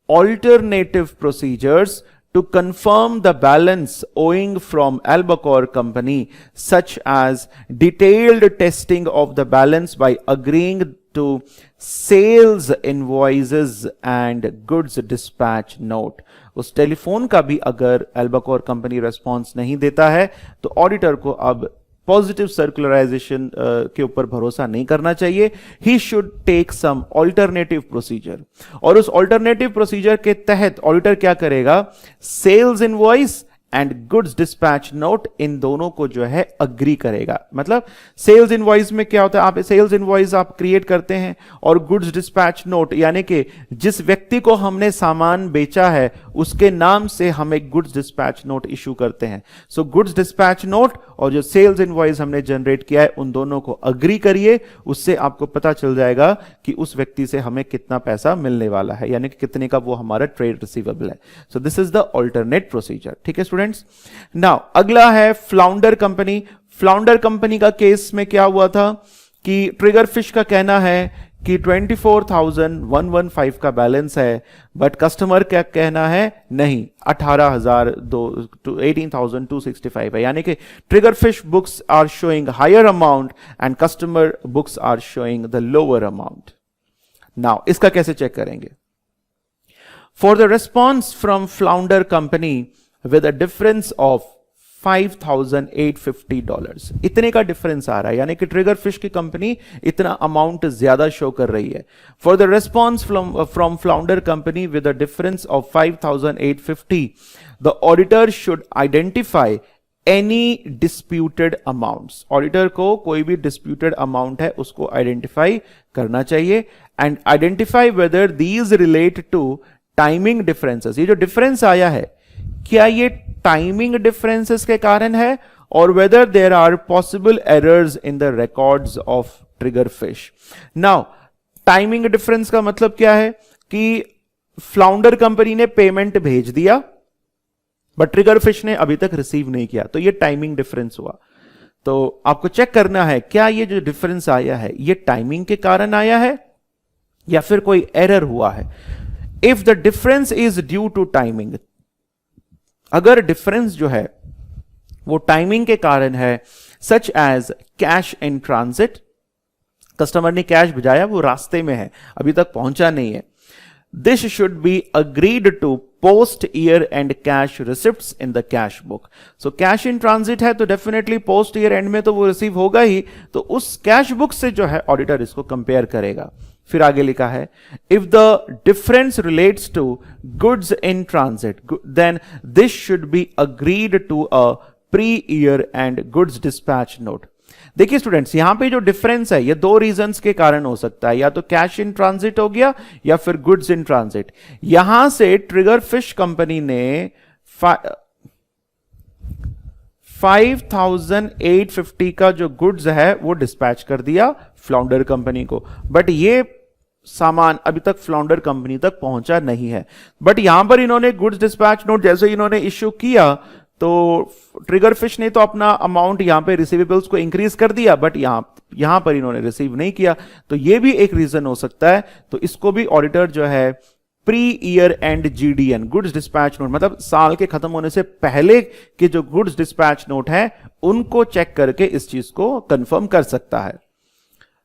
alternative procedures to confirm the balance owing from Albacore company, such as detailed testing of the balance by agreeing to sales invoices and goods dispatch note। उस telephone का भी अगर Albacore company response नहीं देता है, तो auditor को अब पॉजिटिव सर्कुलराइजेशन के ऊपर भरोसा नहीं करना चाहिए। He should take some alternative procedure, और उस ऑल्टरनेटिव प्रोसीजर के तहत ऑडिटर क्या करेगा, sales invoice and goods dispatch note, इन दोनों को जो है अग्री करेगा। मतलब सेल्स इनवॉइस में क्या होता है, आप सेल्स इनवॉइस आप क्रिएट करते हैं और गुड्स डिस्पैच नोट यानी कि जिस व्यक्ति को हमने सामान बेचा है उसके नाम से हम एक गुड्स डिस्पैच नोट इशू करते हैं। सो गुड्स डिस्पैच नोट और जो सेल्स इनवॉइस हमने जनरेट किया है उन दोनों को अग्री करिए, उससे आपको पता चल जाएगा कि उस व्यक्ति से हमें कितना पैसा मिलने वाला है यानी कि कितने का वो हमारा ट्रेड रिसीवेबल है। सो this is the alternate procedure. ठीक है स्टूडेंट्स। नाउ अगला है फ्लाउंडर कंपनी। फ्लाउंडर कंपनी का केस में क्या हुआ था कि ट्रिगर फिश का कहना है कि 24,115 का बैलेंस है, बट कस्टमर क्या कहना है, नहीं 18,265 है, यानी कि Triggerfish books are showing higher amount and customer books are showing the lower amount. Now इसका कैसे चेक करेंगे, for the response from Flounder company with a difference of $5,850, इतने का डिफरेंस आ रहा है, यानी कि ट्रिगर फिश की कंपनी इतना अमाउंट ज्यादा शो कर रही है। For the response from Flounder company with a difference of 5,850, the auditor should identify any disputed amounts. Auditor को कोई भी डिस्प्यूटेड अमाउंट है उसको आइडेंटिफाई करना चाहिए and identify whether these relate to timing differences. ये जो डिफरेंस आया है क्या ये टाइमिंग डिफरेंसेस के कारण है, और whether there are possible errors in the records of Triggerfish. Now timing difference का मतलब क्या है कि फ्लाउंडर कंपनी ने पेमेंट भेज दिया बट ट्रिगर फिश ने अभी तक रिसीव नहीं किया, तो ये टाइमिंग डिफरेंस हुआ। तो आपको चेक करना है क्या ये जो डिफरेंस आया है ये टाइमिंग के कारण आया है या फिर कोई एरर हुआ है। If the difference is due to timing, अगर डिफरेंस जो है वो टाइमिंग के कारण है, such as cash in transit, customer ने कैश भिजाया वो रास्ते में है अभी तक पहुंचा नहीं है, this should be agreed to post year end cash receipts in the cash book. So cash in transit है तो डेफिनेटली पोस्ट ईयर एंड में तो वो रिसीव होगा ही, तो उस कैश बुक से जो है ऑडिटर इसको कंपेयर करेगा। फिर आगे लिखा है if the difference relates to goods in transit then this should be agreed to a pre year end goods dispatch note. देखिए स्टूडेंट्स, यहां पे जो डिफरेंस है ये दो रीजंस के कारण हो सकता है, या तो कैश इन ट्रांजिट हो गया या फिर गुड्स इन ट्रांजिट। यहां से ट्रिगर फिश कंपनी ने 5850 का जो गुड्स है वो डिस्पैच कर दिया फ्लाउंडर कंपनी को, बट ये सामान अभी तक फ्लाउंडर कंपनी तक पहुंचा नहीं है। बट यहां पर इन्होंने गुड्स डिस्पैच नोट जैसे इन्होंने इश्यू किया तो ट्रिगर फिश ने तो अपना अमाउंट यहां पे रिसीवेबल्स को इंक्रीज कर दिया, बट यहां पर इन्होंने रिसीव नहीं किया, तो ये भी एक रीजन हो सकता है। तो इसको भी ऑडिटर जो है pre year and GDN goods dispatch note, मतलब साल के खत्म होने से पहले के जो गुड्स डिस्पैच नोट है उनको चेक करके इस चीज को कंफर्म कर सकता है।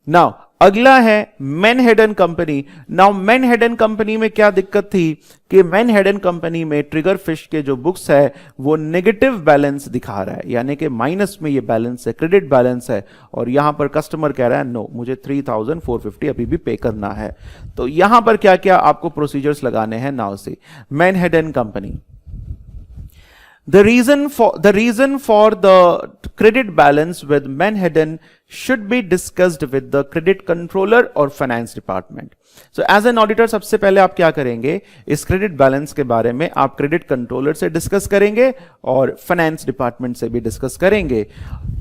नाउ अगला है मैनहेडन कंपनी। नाउ मैनहेडन कंपनी में क्या दिक्कत थी कि मैनहेडन कंपनी में ट्रिगर फिश के जो बुक्स है वो नेगेटिव बैलेंस दिखा रहा है, यानी कि माइनस में ये बैलेंस है, क्रेडिट बैलेंस है, और यहां पर कस्टमर कह रहा है नो, मुझे 3450 अभी भी पे करना है। तो यहां पर क्या क्या आपको प्रोसीजर्स लगाने हैं नाउ से। मैनहेडन company, The reason for the credit balance with Manhattan should be discussed with the credit controller or finance department. So as an auditor सबसे पहले आप क्या करेंगे, इस क्रेडिट बैलेंस के बारे में आप क्रेडिट कंट्रोलर से डिस्कस करेंगे और फाइनेंस डिपार्टमेंट से भी डिस्कस करेंगे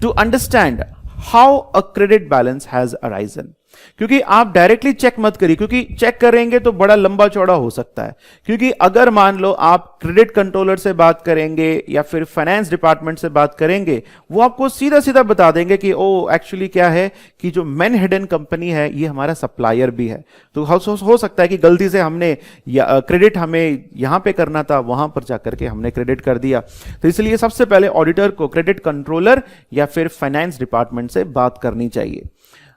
to understand how a credit balance has arisen. क्योंकि आप डायरेक्टली चेक मत करिए, क्योंकि चेक करेंगे तो बड़ा लंबा चौड़ा हो सकता है। क्योंकि अगर मान लो आप क्रेडिट कंट्रोलर से बात करेंगे या फिर फाइनेंस डिपार्टमेंट से बात करेंगे, वो आपको सीधा सीधा बता देंगे कि ओ एक्चुअली क्या है कि जो मैनहेडन कंपनी है ये हमारा सप्लायर भी है। तो हो सकता है कि गलती से हमने क्रेडिट हमें यहां पे करना था, वहां पर जाकर के हमने क्रेडिट कर दिया। तो इसलिए सबसे पहले ऑडिटर को क्रेडिट कंट्रोलर या फिर फाइनेंस डिपार्टमेंट से बात करनी चाहिए।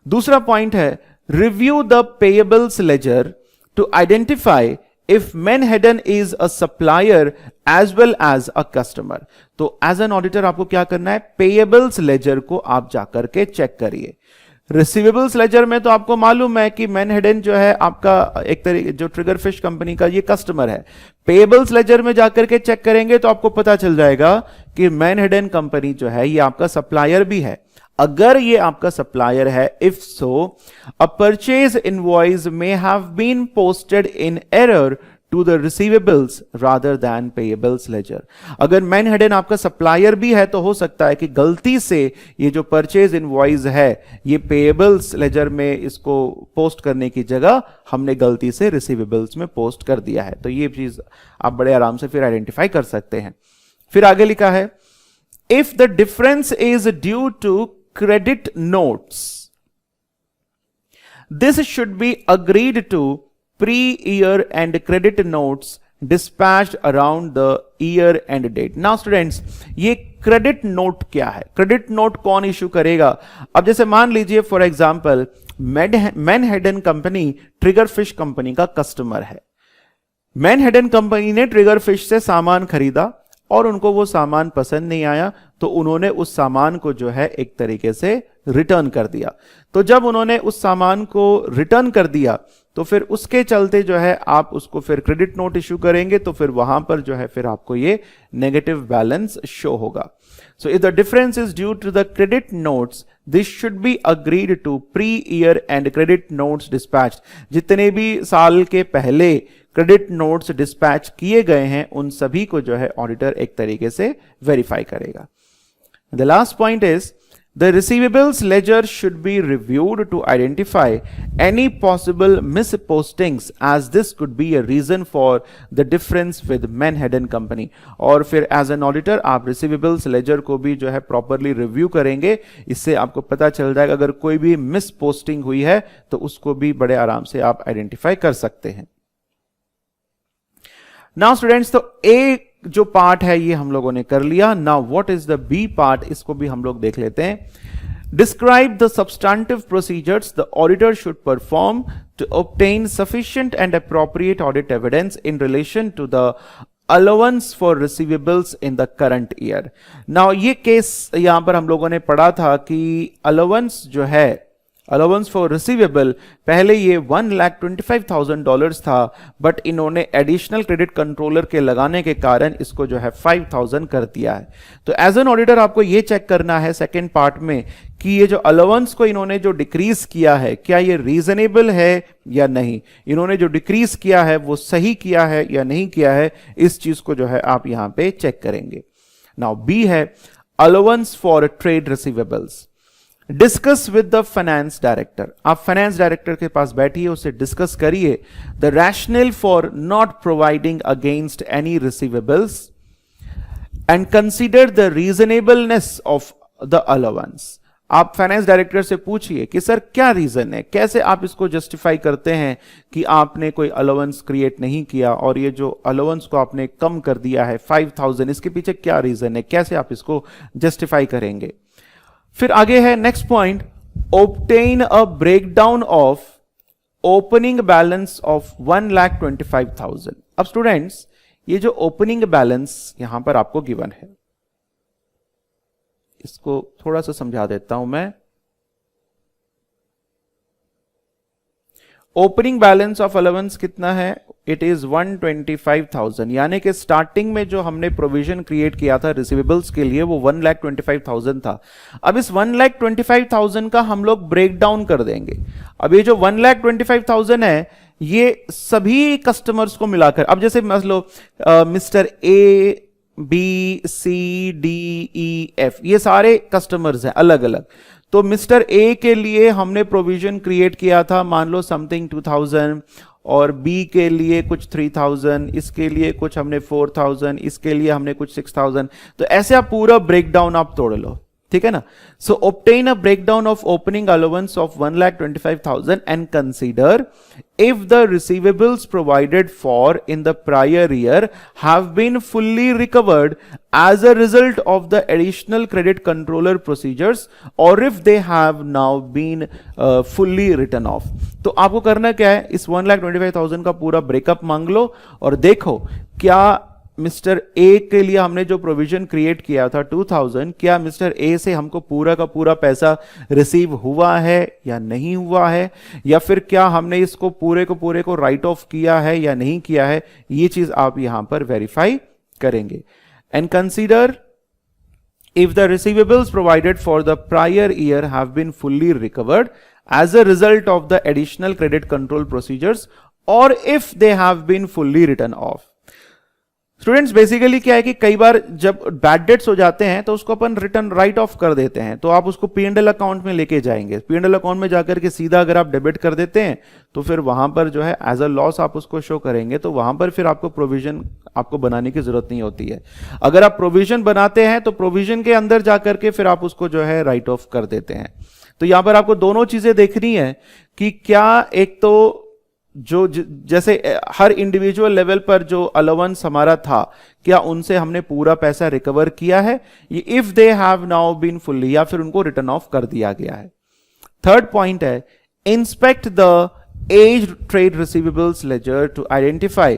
दूसरा पॉइंट है review the payables ledger to identify if menhaden is a supplier as well as a customer. तो एज एन ऑडिटर आपको क्या करना है, पेएबल्स लेजर को आप जाकर के चेक करिए। रिसीवेबल्स लेजर में तो आपको मालूम है कि मैनहेडन जो है आपका एक तरीके जो ट्रिगर फिश कंपनी का ये कस्टमर है। पेएबल्स लेजर में जाकर के चेक करेंगे तो आपको पता चल जाएगा कि मैनहेडन कंपनी जो है ये आपका सप्लायर भी है। अगर ये आपका सप्लायर है, if so a purchase invoice may have been posted in error to the receivables rather than payables ledger. अगर मैनहेडन आपका सप्लायर भी है तो हो सकता है कि गलती से ये जो परचेज इनवॉइस है ये पेएबल्स लेजर में इसको पोस्ट करने की जगह हमने गलती से रिसीवेबल्स में पोस्ट कर दिया है। तो ये चीज आप बड़े आराम से फिर आइडेंटिफाई कर सकते हैं। फिर आगे लिखा है if the difference is due to credit notes, this should be agreed to pre-year and credit notes dispatched around the year end date. Now students, ये credit note क्या है, credit note कौन इशू करेगा? अब जैसे मान लीजिए for example menhaden company trigger fish company का कस्टमर है। मैनहेडन कंपनी ने ट्रिगर फिश से सामान खरीदा और उनको वो सामान पसंद नहीं आया, तो उन्होंने उस सामान को जो है एक तरीके से रिटर्न कर दिया। तो जब उन्होंने उस सामान को रिटर्न कर दिया तो फिर उसके चलते जो है आप उसको फिर क्रेडिट नोट इशू करेंगे, तो फिर वहां पर जो है फिर आपको ये नेगेटिव बैलेंस शो होगा। So if the difference is due to the credit notes this should be agreed to pre year end credit notes dispatch. जितने भी साल के पहले क्रेडिट नोट्स डिस्पैच किए गए हैं उन सभी को जो है ऑडिटर एक तरीके से वेरीफाई करेगा। The last point is the receivables ledger should be reviewed to identify any possible mispostings as this could be a reason for the difference with menhaden company. और फिर एज एन ऑडिटर आप receivables ledger को भी जो है properly review करेंगे, इससे आपको पता चल जाएगा अगर कोई भी मिस पोस्टिंग हुई है तो उसको भी बड़े आराम से आप आइडेंटिफाई कर सकते हैं। नाउ स्टूडेंट्स, तो ए जो पार्ट है ये हम लोगों ने कर लिया। Now what is the B part, इसको भी हम लोग देख लेते हैं। Describe the substantive procedures the auditor should perform to obtain sufficient and appropriate audit evidence in relation to the allowance for receivables in the current year. Now ये case यहां पर हम लोगों ने पढ़ा था कि अलाउंस जो है, अलाउंस फॉर रिसीवेबल, पहले ये $1,25,000 था, बट इन्होंने एडिशनल क्रेडिट कंट्रोलर के लगाने के कारण इसको जो है 5,000 कर दिया है। तो एज एन ऑडिटर आपको ये चेक करना है सेकेंड पार्ट में कि ये जो अलाउंस को इन्होंने जो डिक्रीज किया है क्या ये रीजनेबल है या नहीं, इन्होंने जो डिक्रीज किया है वो सही किया है या नहीं किया है, इस चीज को जो है आप यहां पे चेक करेंगे। नाउ बी है allowance for trade receivables. Discuss with the finance director, आप फाइनेंस डायरेक्टर के पास बैठिए, उससे डिस्कस करिए the rational for not providing against any receivables and consider the reasonableness of the allowance. आप फाइनेंस डायरेक्टर से पूछिए कि सर क्या रीजन है, कैसे आप इसको जस्टिफाई करते हैं कि आपने कोई अलाउंस क्रिएट नहीं किया और ये जो अलाउंस को आपने कम कर दिया है 5000, इसके पीछे क्या रीजन है, कैसे आप इसको जस्टिफाई करेंगे। फिर आगे है next point, obtain a breakdown of opening balance of 1,25,000। अब स्टूडेंट्स, ये जो ओपनिंग बैलेंस यहां पर आपको गिवन है, इसको थोड़ा सा समझा देता हूं मैं। ओपनिंग बैलेंस ऑफ अलाउंस कितना है, इट इज 125,000, यानी कि स्टार्टिंग में जो हमने प्रोविजन क्रिएट किया था रिसीवेबल्स के लिए वो 1,25,000 था। अब इस 1,25,000 का हम लोग ब्रेक डाउन कर देंगे। अब ये जो 1,25,000 है ये सभी कस्टमर्स को मिलाकर, अब जैसे मान लो mister A, B, C, D, E, F, ये सारे कस्टमर्स हैं अलग अलग। तो मिस्टर ए के लिए हमने प्रोविजन क्रिएट किया था मान लो समथिंग 2000, और बी के लिए कुछ 3000, इसके लिए कुछ हमने 4000, इसके लिए हमने कुछ 6000। तो ऐसे आप पूरा ब्रेकडाउन आप तोड़ लो, ठीक है ना। So obtain a breakdown of opening allowance of 1,25,000 and consider if the receivables provided for in the prior year have been fully recovered as a result of the additional credit controller procedures or if they have now been fully written off। तो आपको करना क्या है, इस 1,25,000 का पूरा breakup मांग लो और देखो क्या मिस्टर ए के लिए हमने जो प्रोविजन क्रिएट किया था 2000, क्या मिस्टर ए से हमको पूरा का पूरा पैसा रिसीव हुआ है या नहीं हुआ है, या फिर क्या हमने इसको पूरे को राइट ऑफ किया है या नहीं किया है। ये चीज आप यहां पर वेरीफाई करेंगे। And consider if the receivables provided for the prior year have been fully recovered as a result of the additional credit control procedures or if they have been fully written off। Students basically क्या है कि कई बार जब bad debts हो जाते हैं तो उसको अपन रिटर्न राइट ऑफ कर देते हैं, तो आप उसको P&L अकाउंट में लेके जाएंगे। P&L अकाउंट में जाकर के सीधा अगर आप डेबिट कर देते हैं तो फिर वहां पर जो है एज अ लॉस आप उसको शो करेंगे, तो वहां पर फिर आपको प्रोविजन आपको बनाने की जरूरत नहीं होती है। अगर आप प्रोविजन बनाते हैं तो प्रोविजन के अंदर जाकर के फिर आप उसको जो है राइट ऑफ कर देते हैं। तो यहां पर आपको दोनों चीजें देखनी है कि क्या एक तो जो जैसे हर इंडिविजुअल लेवल पर जो अलाउंस हमारा था क्या उनसे हमने पूरा पैसा रिकवर किया है, ये if they have now been fully, या फिर उनको रिटर्न ऑफ कर दिया गया है। थर्ड पॉइंट है, inspect the aged trade receivables ledger to identify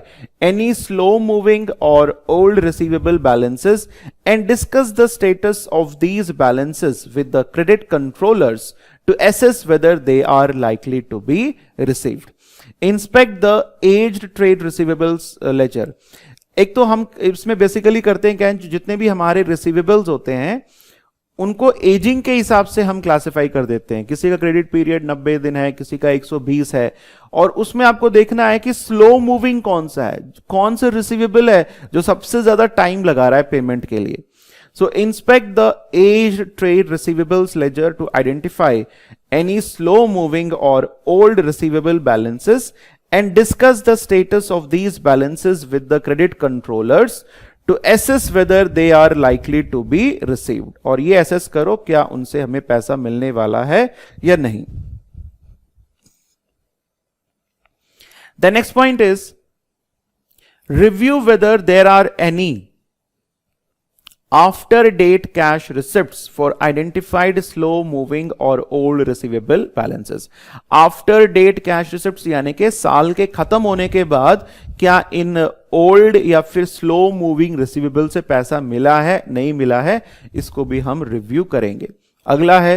any slow moving or old receivable balances and discuss the status of these balances with the credit controllers to assess whether they are likely to be received। Inspect the aged trade receivables ledger. एक तो हम इसमें basically करते हैं क्या, जितने भी हमारे रिसीवेबल्स होते हैं उनको एजिंग के हिसाब से हम क्लासिफाई कर देते हैं। किसी का क्रेडिट पीरियड 90 दिन है, किसी का 120 है, और उसमें आपको देखना है कि स्लो मूविंग कौन सा है, कौन सा रिसीवेबल है जो सबसे ज्यादा टाइम लगा रहा है पेमेंट के लिए। So inspect the aged trade receivables ledger to identify any slow moving or old receivable balances and discuss the status of these balances with the credit controllers to assess whether they are likely to be received। और ये assess करो क्या उनसे हमें पैसा मिलने वाला है या नहीं। The next point is review whether there are any after date cash receipts for identified slow moving or old receivable balances। after date cash receipts यानी कि साल के खत्म होने के बाद क्या इन ओल्ड या फिर स्लो मूविंग रिसीवेबल से पैसा मिला है नहीं मिला है, इसको भी हम रिव्यू करेंगे। अगला है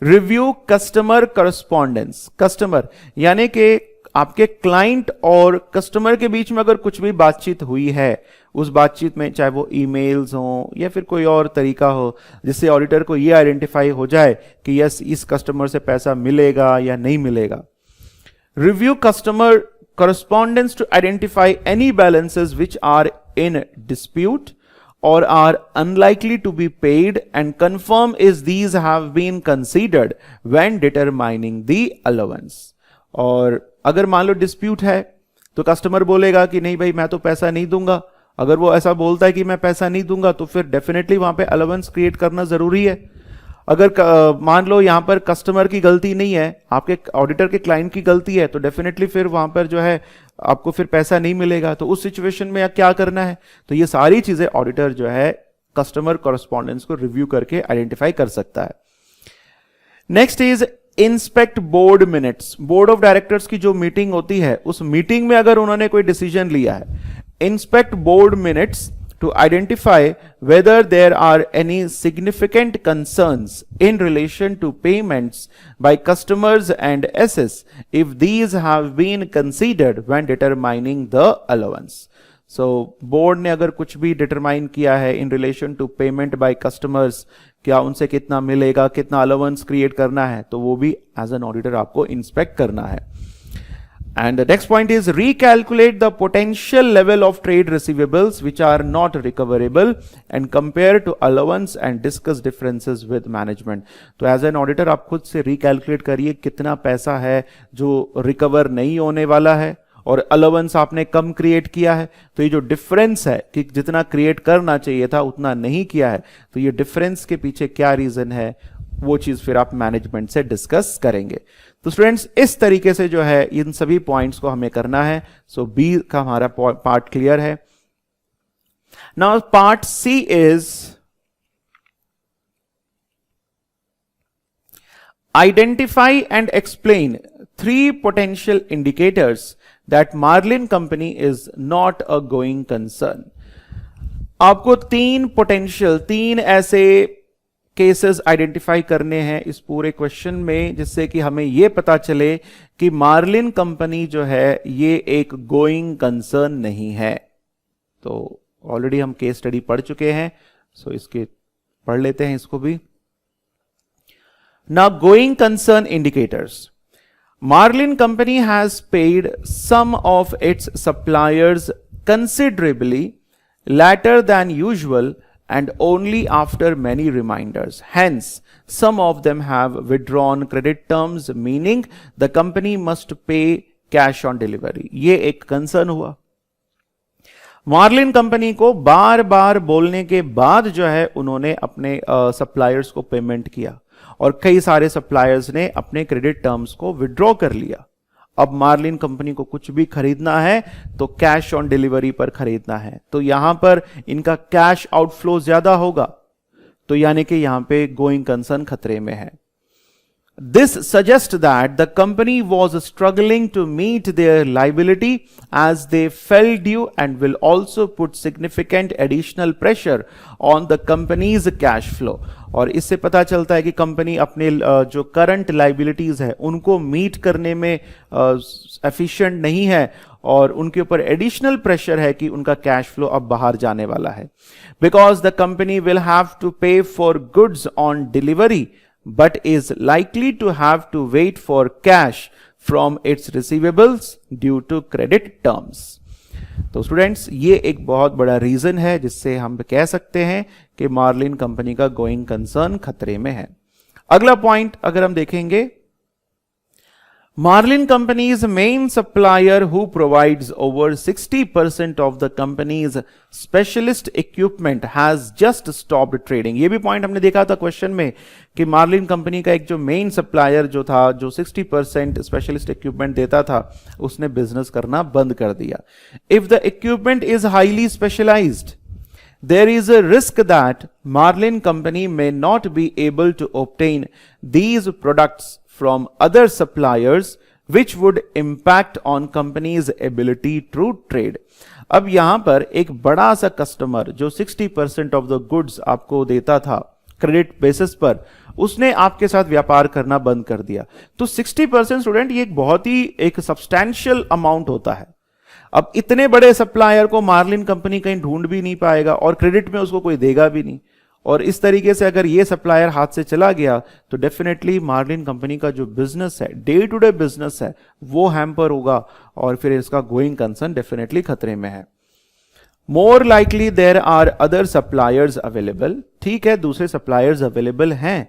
रिव्यू कस्टमर करस्पॉन्डेंस। कस्टमर यानी कि आपके क्लाइंट और कस्टमर के बीच में अगर कुछ भी बातचीत हुई है, उस बातचीत में चाहे वो ईमेल्स हो या फिर कोई और तरीका हो जिससे ऑडिटर को ये आइडेंटिफाई हो जाए कि यस इस कस्टमर से पैसा मिलेगा या नहीं मिलेगा। Review customer correspondence to identify any balances which are in dispute or are unlikely to be paid and confirm if these have been considered when determining the allowance. और अगर मान लो डिस्प्यूट है तो कस्टमर बोलेगा कि नहीं भाई मैं तो पैसा नहीं दूंगा। अगर वो ऐसा बोलता है कि मैं पैसा नहीं दूंगा तो फिर डेफिनेटली वहां पे अलाउंस क्रिएट करना जरूरी है। अगर मान लो यहां पर कस्टमर की गलती नहीं है, आपके ऑडिटर के क्लाइंट की गलती है, तो डेफिनेटली फिर वहां पर जो है आपको फिर पैसा नहीं मिलेगा। तो उस सिचुएशन में क्या करना है, तो ये सारी चीजें ऑडिटर जो है कस्टमर कॉरेस्पॉन्डेंस को रिव्यू करके आइडेंटिफाई कर सकता है। Next is inspect board minutes. Board of directors की जो मीटिंग होती है उस मीटिंग में अगर उन्होंने कोई डिसीजन लिया है, inspect board minutes to identify whether there are any significant concerns in relation to payments by customers and assess if these have been considered when determining the allowance. So board ने अगर कुछ भी determine किया है in relation to payment by customers, क्या उनसे कितना मिलेगा, कितना allowance create करना है, तो वो भी as an auditor आपको inspect करना है। And the next point is recalculate the potential level of trade receivables which are not recoverable and compare to allowance and discuss differences with management. तो as an auditor आप खुद से recalculate करिए कितना पैसा है जो recover नहीं होने वाला है और allowance आपने कम create किया है। तो ये जो difference है कि जितना create करना चाहिए था उतना नहीं किया है, तो ये difference के पीछे क्या reason है वो चीज फिर आप मैनेजमेंट से डिस्कस करेंगे। तो स्टूडेंट्स इस तरीके से जो है इन सभी पॉइंट्स को हमें करना है। सो बी का हमारा पार्ट क्लियर है। Now part C is identify and explain 3 potential indicators that Marlin Company is not a going concern। आपको 3 ऐसे केसेस आइडेंटिफाई करने हैं इस पूरे क्वेश्चन में, जिससे कि हमें यह पता चले कि मार्लिन कंपनी जो है ये एक गोइंग कंसर्न नहीं है। तो ऑलरेडी हम केस स्टडी पढ़ चुके हैं, सो इसके पढ़ लेते हैं इसको भी। Now going concern indicators. Marlin company has paid some of its suppliers considerably later than usual and only after many reminders. Hence, some of them have withdrawn credit terms, meaning the company must pay cash on delivery. ये एक concern हुआ। Marlin company को बार बार बोलने के बाद जो है उन्होंने अपने सप्लायर्स को पेमेंट किया और कई सारे सप्लायर्स ने अपने क्रेडिट टर्म्स को विड्रॉ कर लिया। अब मार्लिन कंपनी को कुछ भी खरीदना है तो कैश ऑन डिलीवरी पर खरीदना है, तो यहां पर इनका कैश आउटफ्लो ज्यादा होगा, तो यानी कि यहां पे गोइंग कंसर्न खतरे में है। This suggests that the company was struggling to meet their liability as they fell due and will also put significant additional pressure on the company's cash flow। और इससे पता चलता है कि कंपनी अपने जो करंट लाइबिलिटीज है उनको मीट करने में एफिशिएंट नहीं है और उनके ऊपर एडिशनल प्रेशर है कि उनका कैश फ्लो अब बाहर जाने वाला है। Because the company will have to pay for goods on delivery but is likely to have to wait for cash from its receivables due to credit terms। तो students ये एक बहुत बड़ा रीजन है जिससे हम कह सकते हैं कि मार्लिन कंपनी का गोइंग कंसर्न खतरे में है। अगला पॉइंट अगर हम देखेंगे, Marlin Company's main supplier who provides over 60% of the company's specialist equipment has just stopped trading। ये भी पॉइंट हमने देखा था क्वेश्चन में कि मार्लिन कंपनी का एक जो मेन सप्लायर जो था जो 60% स्पेशलिस्ट इक्विपमेंट देता था उसने बिजनेस करना बंद कर दिया। If the equipment is highly specialised there is a risk that Marlin Company may not be able to obtain these products from other suppliers which would impact on company's ability to trade। अब यहां पर एक बड़ा सा customer जो 60% of the goods आपको देता था क्रेडिट बेसिस पर, उसने आपके साथ व्यापार करना बंद कर दिया। तो 60% स्टूडेंट ये एक बहुत ही एक सब्सटैंशियल अमाउंट होता है। अब इतने बड़े सप्लायर को मार्लिन कंपनी कहीं ढूंढ भी नहीं पाएगा और क्रेडिट में उसको कोई देगा भी नहीं, और इस तरीके से अगर ये सप्लायर हाथ से चला गया तो डेफिनेटली मार्लिन कंपनी का जो बिजनेस है, डे टू डे बिजनेस है, वो हैम्पर होगा और फिर इसका गोइंग कंसर्न डेफिनेटली खतरे में है। More likely there are other suppliers available, ठीक है दूसरे सप्लायर्स अवेलेबल हैं,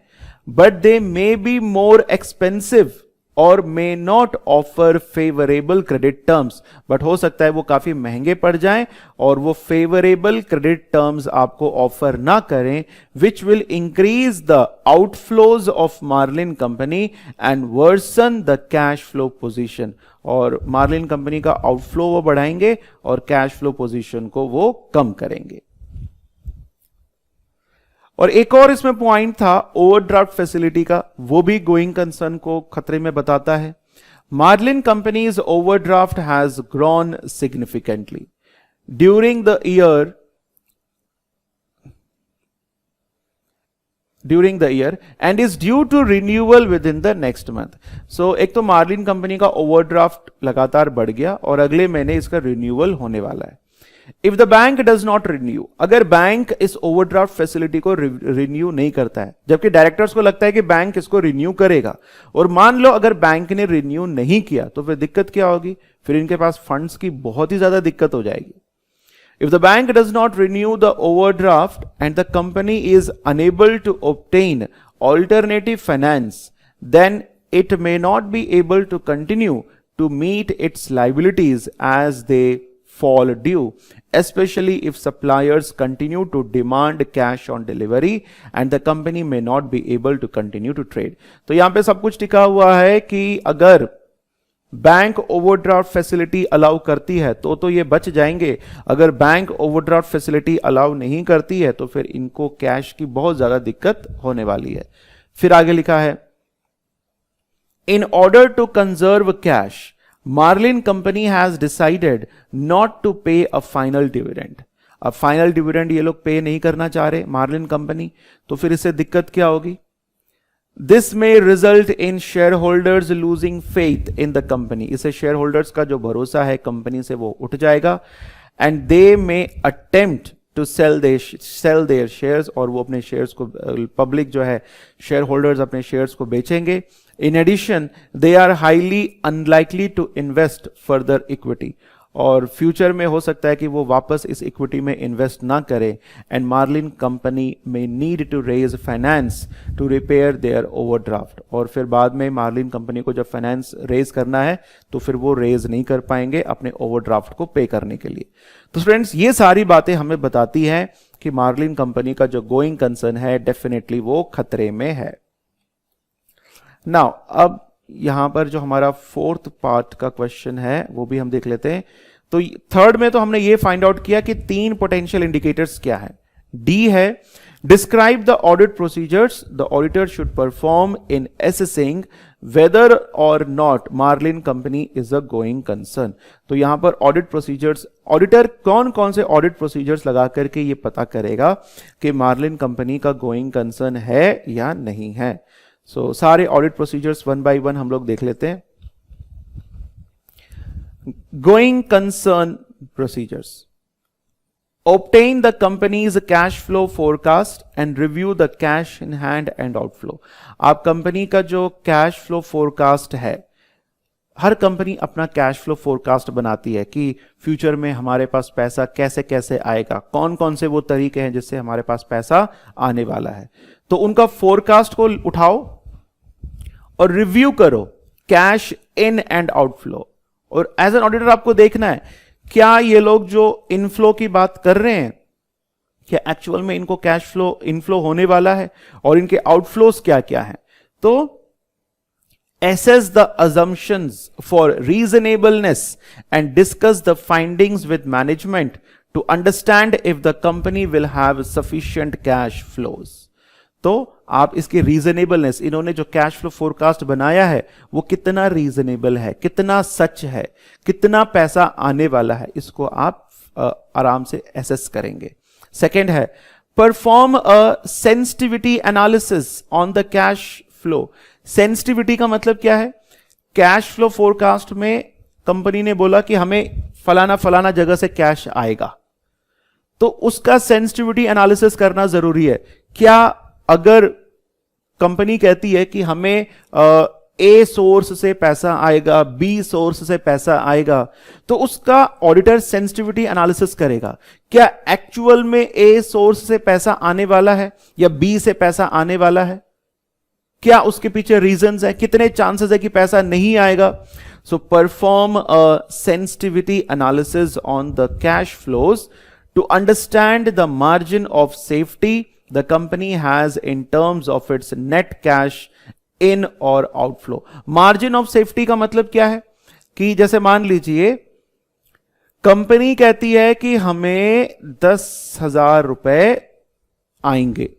but they may be more expensive और may not offer favourable credit terms, but हो सकता है वो काफी महंगे पड़ जाएं और वो फेवरेबल क्रेडिट टर्म्स आपको ऑफर ना करें, which will increase the outflows of Marlin company and worsen the cash flow position, और मार्लिन कंपनी का आउटफ्लो वो बढ़ाएंगे और कैश फ्लो पोजीशन को वो कम करेंगे। और एक और इसमें पॉइंट था ओवरड्राफ्ट फैसिलिटी का, वो भी गोइंग कंसर्न को खतरे में बताता है। Marlin company's overdraft has grown significantly during the year and is due to renewal within the next month. So एक तो मार्लिन कंपनी का ओवरड्राफ्ट लगातार बढ़ गया और अगले महीने इसका रिन्यूअल होने वाला है। If the bank does not renew, अगर बैंक इस ओवरड्राफ्ट फैसिलिटी को रिन्यू नहीं करता है, जबकि डायरेक्टर्स को लगता है कि बैंक इसको रिन्यू करेगा, और मान लो अगर बैंक ने रिन्यू नहीं किया तो फिर दिक्कत क्या होगी, फिर इनके पास फंड्स की बहुत ही ज्यादा दिक्कत हो जाएगी। If the bank does not renew the overdraft and the company is unable to obtain alternative finance, then it may not be able to continue to meet its liabilities as they fall due, especially if suppliers continue to demand cash on delivery and the company may not be able to continue to trade. तो यहां पे सब कुछ लिखा हुआ है कि अगर बैंक ओवरड्राफ्ट फैसिलिटी अलाउ करती है तो ये बच जाएंगे, अगर बैंक ओवरड्राफ्ट फैसिलिटी अलाउ नहीं करती है तो फिर इनको कैश की बहुत ज्यादा दिक्कत होने वाली है। फिर आगे लिखा है, in order to conserve cash Marlin company has decided not to pay a final dividend. अब फाइनल डिविडेंड ये लोग पे नहीं करना चाह रहे मार्लिन कंपनी, तो फिर इससे दिक्कत क्या होगी, दिस में result in share holders losing faith in the company, इससे शेयर होल्डर्स का जो भरोसा है कंपनी से वो उठ जाएगा, and they may attempt to sell their shares, और वो अपने शेयर्स को पब्लिक जो है शेयर होल्डर्स अपने शेयर्स को बेचेंगे। In addition they are highly unlikely to invest further equity, और फ्यूचर में हो सकता है कि वो वापस इस इक्विटी में इन्वेस्ट ना करें, and Marlin company may need to raise finance to repay their overdraft, और फिर बाद में मार्लिन कंपनी को जब फाइनेंस रेज करना है तो फिर वो रेज नहीं कर पाएंगे अपने ओवरड्राफ्ट को पे करने के लिए। तो स्टूडेंट्स ये सारी बातें हमें बताती हैं कि मार्लिन कंपनी का जो गोइंग कंसर्न है डेफिनेटली वो खतरे में है। नाउ अब यहां पर जो हमारा फोर्थ पार्ट का क्वेश्चन है वो भी हम देख लेते हैं। तो थर्ड में तो हमने ये फाइंड आउट किया कि 3 पोटेंशियल इंडिकेटर्स क्या है। डी है, describe the audit procedures the auditor should perform in assessing whether or not Marlin company is a going concern. तो यहां पर ऑडिट प्रोसीजर्स, ऑडिटर कौन कौन से ऑडिट प्रोसीजर्स लगा करके ये पता करेगा कि मार्लिन कंपनी का गोइंग कंसर्न है या नहीं है। सो सारे ऑडिट प्रोसीजर्स 1 by 1 हम लोग देख लेते हैं। Going concern procedures, obtain the company's cash flow forecast and review the cash in hand and outflow। आप कंपनी का जो कैश फ्लो फोरकास्ट है, हर कंपनी अपना कैश फ्लो फोरकास्ट बनाती है कि फ्यूचर में हमारे पास पैसा कैसे कैसे आएगा, कौन कौन से वो तरीके हैं जिससे हमारे पास पैसा आने वाला है। तो उनका फोरकास्ट को उठाओ और रिव्यू करो कैश इन एंड आउटफ्लो, और एज एन ऑडिटर आपको देखना है क्या ये लोग जो इनफ्लो की बात कर रहे हैं क्या एक्चुअल में इनको कैश फ्लो इनफ्लो होने वाला है, और इनके आउटफ्लोस क्या क्या हैं। तो assess the assumptions for reasonableness and discuss the findings with management to understand if the company will have sufficient cash flows। तो आप इसकी रीजनेबलनेस, इन्होंने जो कैश फ्लो फोरकास्ट बनाया है वो कितना रीजनेबल है, कितना सच है, कितना पैसा आने वाला है, इसको आप आराम से एसेस करेंगे। सेकंड है, perform a sensitivity analysis on the cash flow. Sensitivity का मतलब क्या है, कैश फ्लो फोरकास्ट में कंपनी ने बोला कि हमें फलाना फलाना जगह से कैश आएगा, तो उसका सेंसिटिविटी एनालिसिस करना जरूरी है। क्या अगर कंपनी कहती है कि हमें ए सोर्स से पैसा आएगा, बी सोर्स से पैसा आएगा, तो उसका ऑडिटर सेंसिटिविटी एनालिसिस करेगा। क्या एक्चुअल में ए सोर्स से पैसा आने वाला है या बी से पैसा आने वाला है, क्या उसके पीछे रीजंस है, कितने चांसेस है कि पैसा नहीं आएगा। So perform a sensitivity analysis on the cash flows to understand the margin of safety the company has in terms of its net cash in और आउटफ्लो। मार्जिन ऑफ सेफ्टी का मतलब क्या है कि जैसे मान लीजिए कंपनी कहती है कि हमें 10,000 रुपए आएंगे,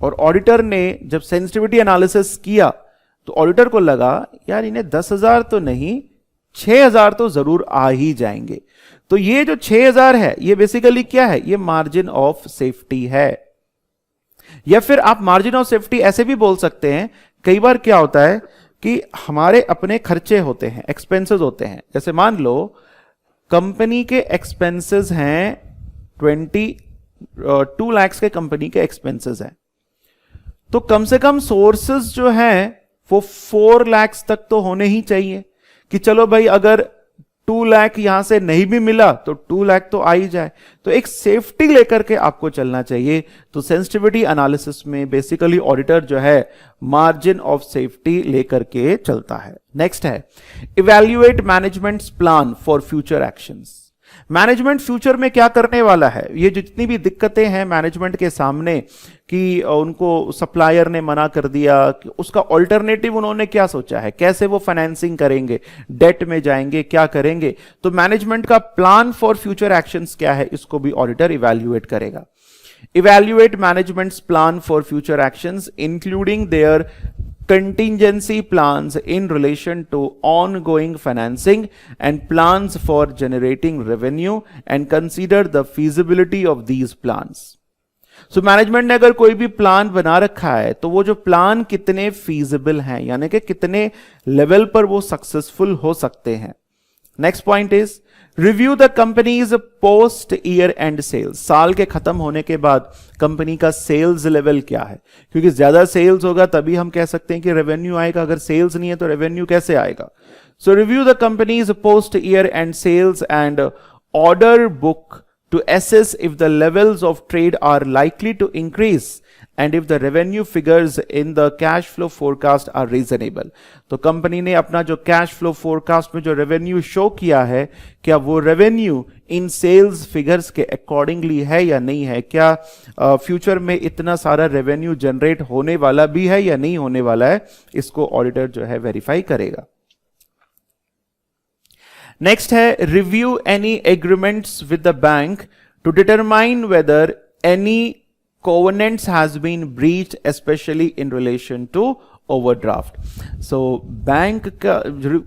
और ऑडिटर ने जब सेंसिटिविटी एनालिसिस किया तो ऑडिटर को लगा यार इन्हें 10,000 तो नहीं 6,000 तो जरूर आ ही जाएंगे। तो ये जो 6,000 है ये बेसिकली क्या है, ये मार्जिन ऑफ सेफ्टी है। या फिर आप मार्जिन ऑफ सेफ्टी ऐसे भी बोल सकते हैं, कई बार क्या होता है कि हमारे अपने खर्चे होते हैं, एक्सपेंसेस होते हैं। जैसे मान लो कंपनी के एक्सपेंसेस हैं 2 लाख के कंपनी के एक्सपेंसेस हैं, तो कम से कम सोर्सेस जो हैं वो 4 लाख तक तो होने ही चाहिए कि चलो भाई अगर 2 लाख यहां से नहीं भी मिला तो 2 लाख तो आ ही जाए। तो एक सेफ्टी लेकर के आपको चलना चाहिए। तो सेंसिटिविटी एनालिसिस में बेसिकली ऑडिटर जो है मार्जिन ऑफ सेफ्टी लेकर के चलता है। नेक्स्ट है evaluate managements plan for future actions. Management future में क्या करने वाला है, ये जितनी भी दिक्कतें हैं मैनेजमेंट के सामने कि उनको सप्लायर ने मना कर दिया, कि उसका ऑल्टरनेटिव उन्होंने क्या सोचा है, कैसे वो फाइनेंसिंग करेंगे, डेट में जाएंगे, क्या करेंगे। तो मैनेजमेंट का प्लान फॉर फ्यूचर एक्शंस क्या है, इसको भी ऑडिटर इवैल्यूएट करेगा। Evaluate managements plan for future actions including there contingency plans in relation to ongoing financing and plans for generating revenue and consider the feasibility of these plans. So management ने अगर कोई भी plan बना रखा है तो वो जो प्लान कितने फीजिबल हैं, यानी कि कितने लेवल पर वो सक्सेसफुल हो सकते हैं। Next point is review the company's post year end sales. साल के खत्म होने के बाद कंपनी का सेल्स लेवल क्या है, क्योंकि ज्यादा सेल्स होगा तभी हम कह सकते हैं कि रेवेन्यू आएगा, अगर सेल्स नहीं है तो रेवेन्यू कैसे आएगा। So review the company's post year end sales and order book to assess if the levels of trade are likely to increase and if the revenue figures in the cash flow forecast are reasonable. तो company ने अपना जो cash flow forecast में जो revenue show किया है, क्या वो रेवेन्यू इन सेल्स फिगर्स के अकॉर्डिंगली है या नहीं है, क्या फ्यूचर में इतना सारा रेवेन्यू जनरेट होने वाला भी है या नहीं होने वाला है, इसको ऑडिटर जो है वेरीफाई करेगा। नेक्स्ट है review any agreements with the bank to determine whether any covenants has been breached specially in relation to overdraft. So bank का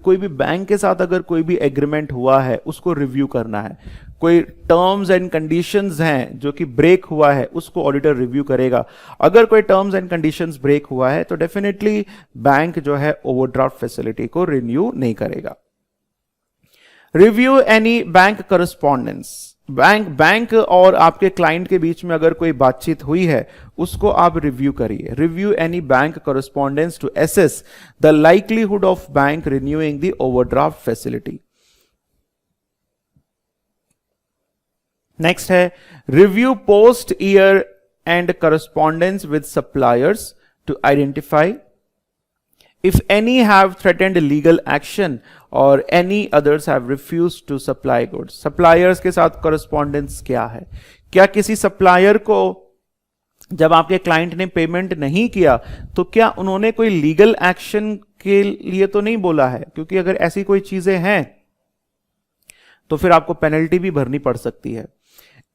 कोई भी बैंक के साथ अगर कोई भी एग्रीमेंट हुआ है उसको रिव्यू करना है, कोई टर्म्स एंड कंडीशंस हैं जो कि ब्रेक हुआ है उसको ऑडिटर रिव्यू करेगा। अगर कोई टर्म्स एंड कंडीशंस ब्रेक हुआ है तो डेफिनेटली बैंक जो है ओवरड्राफ्ट फैसिलिटी को रिन्यू नहीं करेगा। Review any bank correspondence. Bank और आपके क्लाइंट के बीच में अगर कोई बातचीत हुई है उसको आप रिव्यू करिए। Review any bank correspondence to assess the likelihood of bank renewing the overdraft facility. Next है review post year end correspondence with suppliers to identify if any have threatened legal action or any others have refused to supply goods। suppliers के साथ correspondence क्या है, क्या किसी supplier को जब आपके क्लाइंट ने पेमेंट नहीं किया तो क्या उन्होंने कोई लीगल एक्शन के लिए तो नहीं बोला है, क्योंकि अगर ऐसी कोई चीजें हैं तो फिर आपको पेनल्टी भी भरनी पड़ सकती है।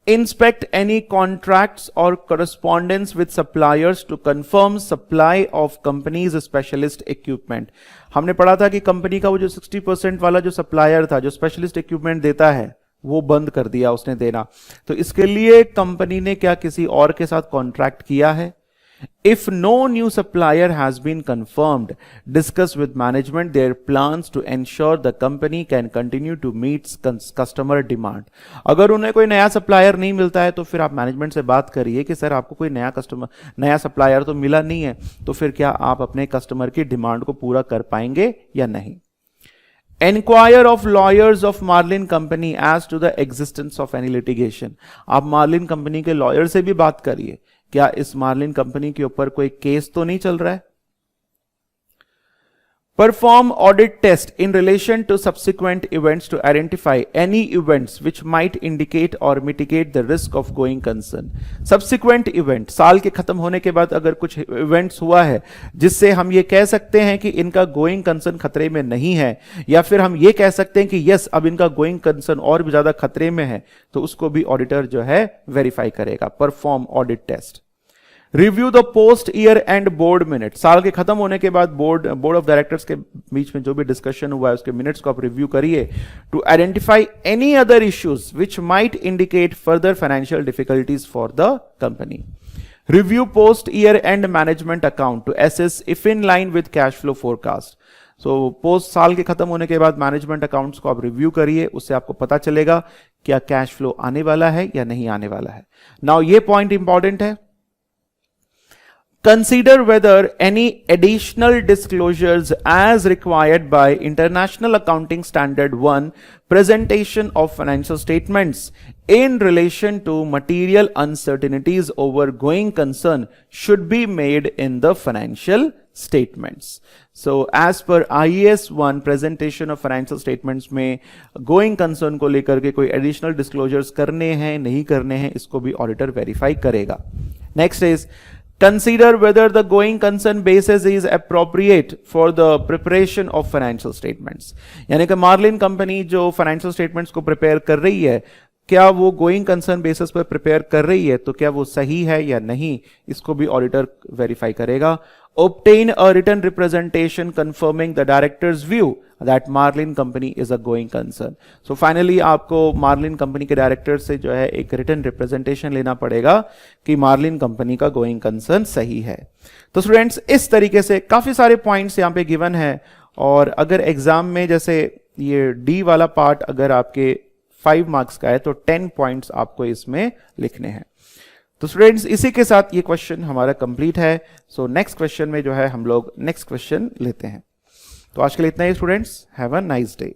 Inspect any contracts or correspondence with suppliers to confirm supply of company's specialist equipment। हमने पढ़ा था कि कंपनी का वो जो 60% वाला जो सप्लायर था जो स्पेशलिस्ट इक्विपमेंट देता है वो बंद कर दिया उसने देना। तो इसके लिए कंपनी ने क्या किसी और के साथ कॉन्ट्रैक्ट किया है, If no new supplier has been confirmed, discuss with management their plans to ensure the company can continue to meet customer demand. अगर उन्हें कोई नया सप्लायर नहीं मिलता है तो फिर आप मैनेजमेंट से बात करिए कि सर आपको कोई नया सप्लायर तो मिला नहीं है, तो फिर क्या आप अपने कस्टमर की डिमांड को पूरा कर पाएंगे या नहीं. Enquire of lawyers of Marlin Company as to the existence of any litigation. आप मार्लिन कंपनी के लॉयर से भी बात करिए, क्या इस मार्लिन कंपनी के ऊपर कोई केस तो नहीं चल रहा है. Perform audit test in relation to subsequent events to identify any events which might indicate or mitigate the risk of going concern. Subsequent event, साल के खत्म होने के बाद अगर कुछ events हुआ है जिससे हम ये कह सकते हैं कि इनका going concern खतरे में नहीं है, या फिर हम ये कह सकते हैं कि yes अब इनका going concern और भी ज्यादा खतरे में है, तो उसको भी ऑडिटर जो है वेरीफाई करेगा. Perform audit test. Review the post year and board minute, साल के खत्म होने के बाद बोर्ड ऑफ डायरेक्टर्स के बीच में जो भी डिस्कशन हुआ है उसके मिनट्स को आप रिव्यू करिए. To identify any other issues which might indicate further financial difficulties for the company. Review post year end management account to assess if in line with cash flow forecast. So post साल के खत्म होने के बाद management accounts को आप review करिए, उससे आपको पता चलेगा क्या कैश फ्लो आने वाला है या नहीं आने वाला है. नाउ ये पॉइंट इंपॉर्टेंट है. Consider whether any additional disclosures as required by International Accounting Standard 1 presentation of financial statements in relation to material uncertainties over going concern should be made in the financial statements. So as per IAS 1 presentation of financial statements में going concern को लेकर के कोई additional disclosures करने हैं नहीं करने हैं, इसको भी auditor verify करेगा. Next is consider whether the going concern basis is appropriate for the preparation of financial statements. यानी कि मार्लिन कंपनी जो फाइनेंशियल स्टेटमेंट्स को प्रिपेयर कर रही है, क्या वो गोइंग कंसर्न बेसिस पर प्रिपेयर कर रही है, तो क्या वो सही है या नहीं, इसको भी ऑडिटर वेरीफाई करेगा. Obtain a written representation confirming the director's view that Marlin Company is a going concern. So finally आपको मार्लिन कंपनी के डायरेक्टर से जो है एक रिटन रिप्रेजेंटेशन लेना पड़ेगा कि मार्लिन कंपनी का गोइंग कंसर्न सही है. तो स्टूडेंट्स इस तरीके से काफी सारे पॉइंट्स यहाँ पे गिवन है, और अगर एग्जाम में जैसे ये डी वाला पार्ट अगर आपके 5 मार्क्स का है तो 10 पॉइंट्स आपको इसमें लिखने हैं. तो स्टूडेंट्स इसी के साथ ये क्वेश्चन हमारा कंप्लीट है. सो नेक्स्ट क्वेश्चन में जो है हम लोग नेक्स्ट क्वेश्चन लेते हैं. तो आज के लिए इतना ही students. Have a nice day.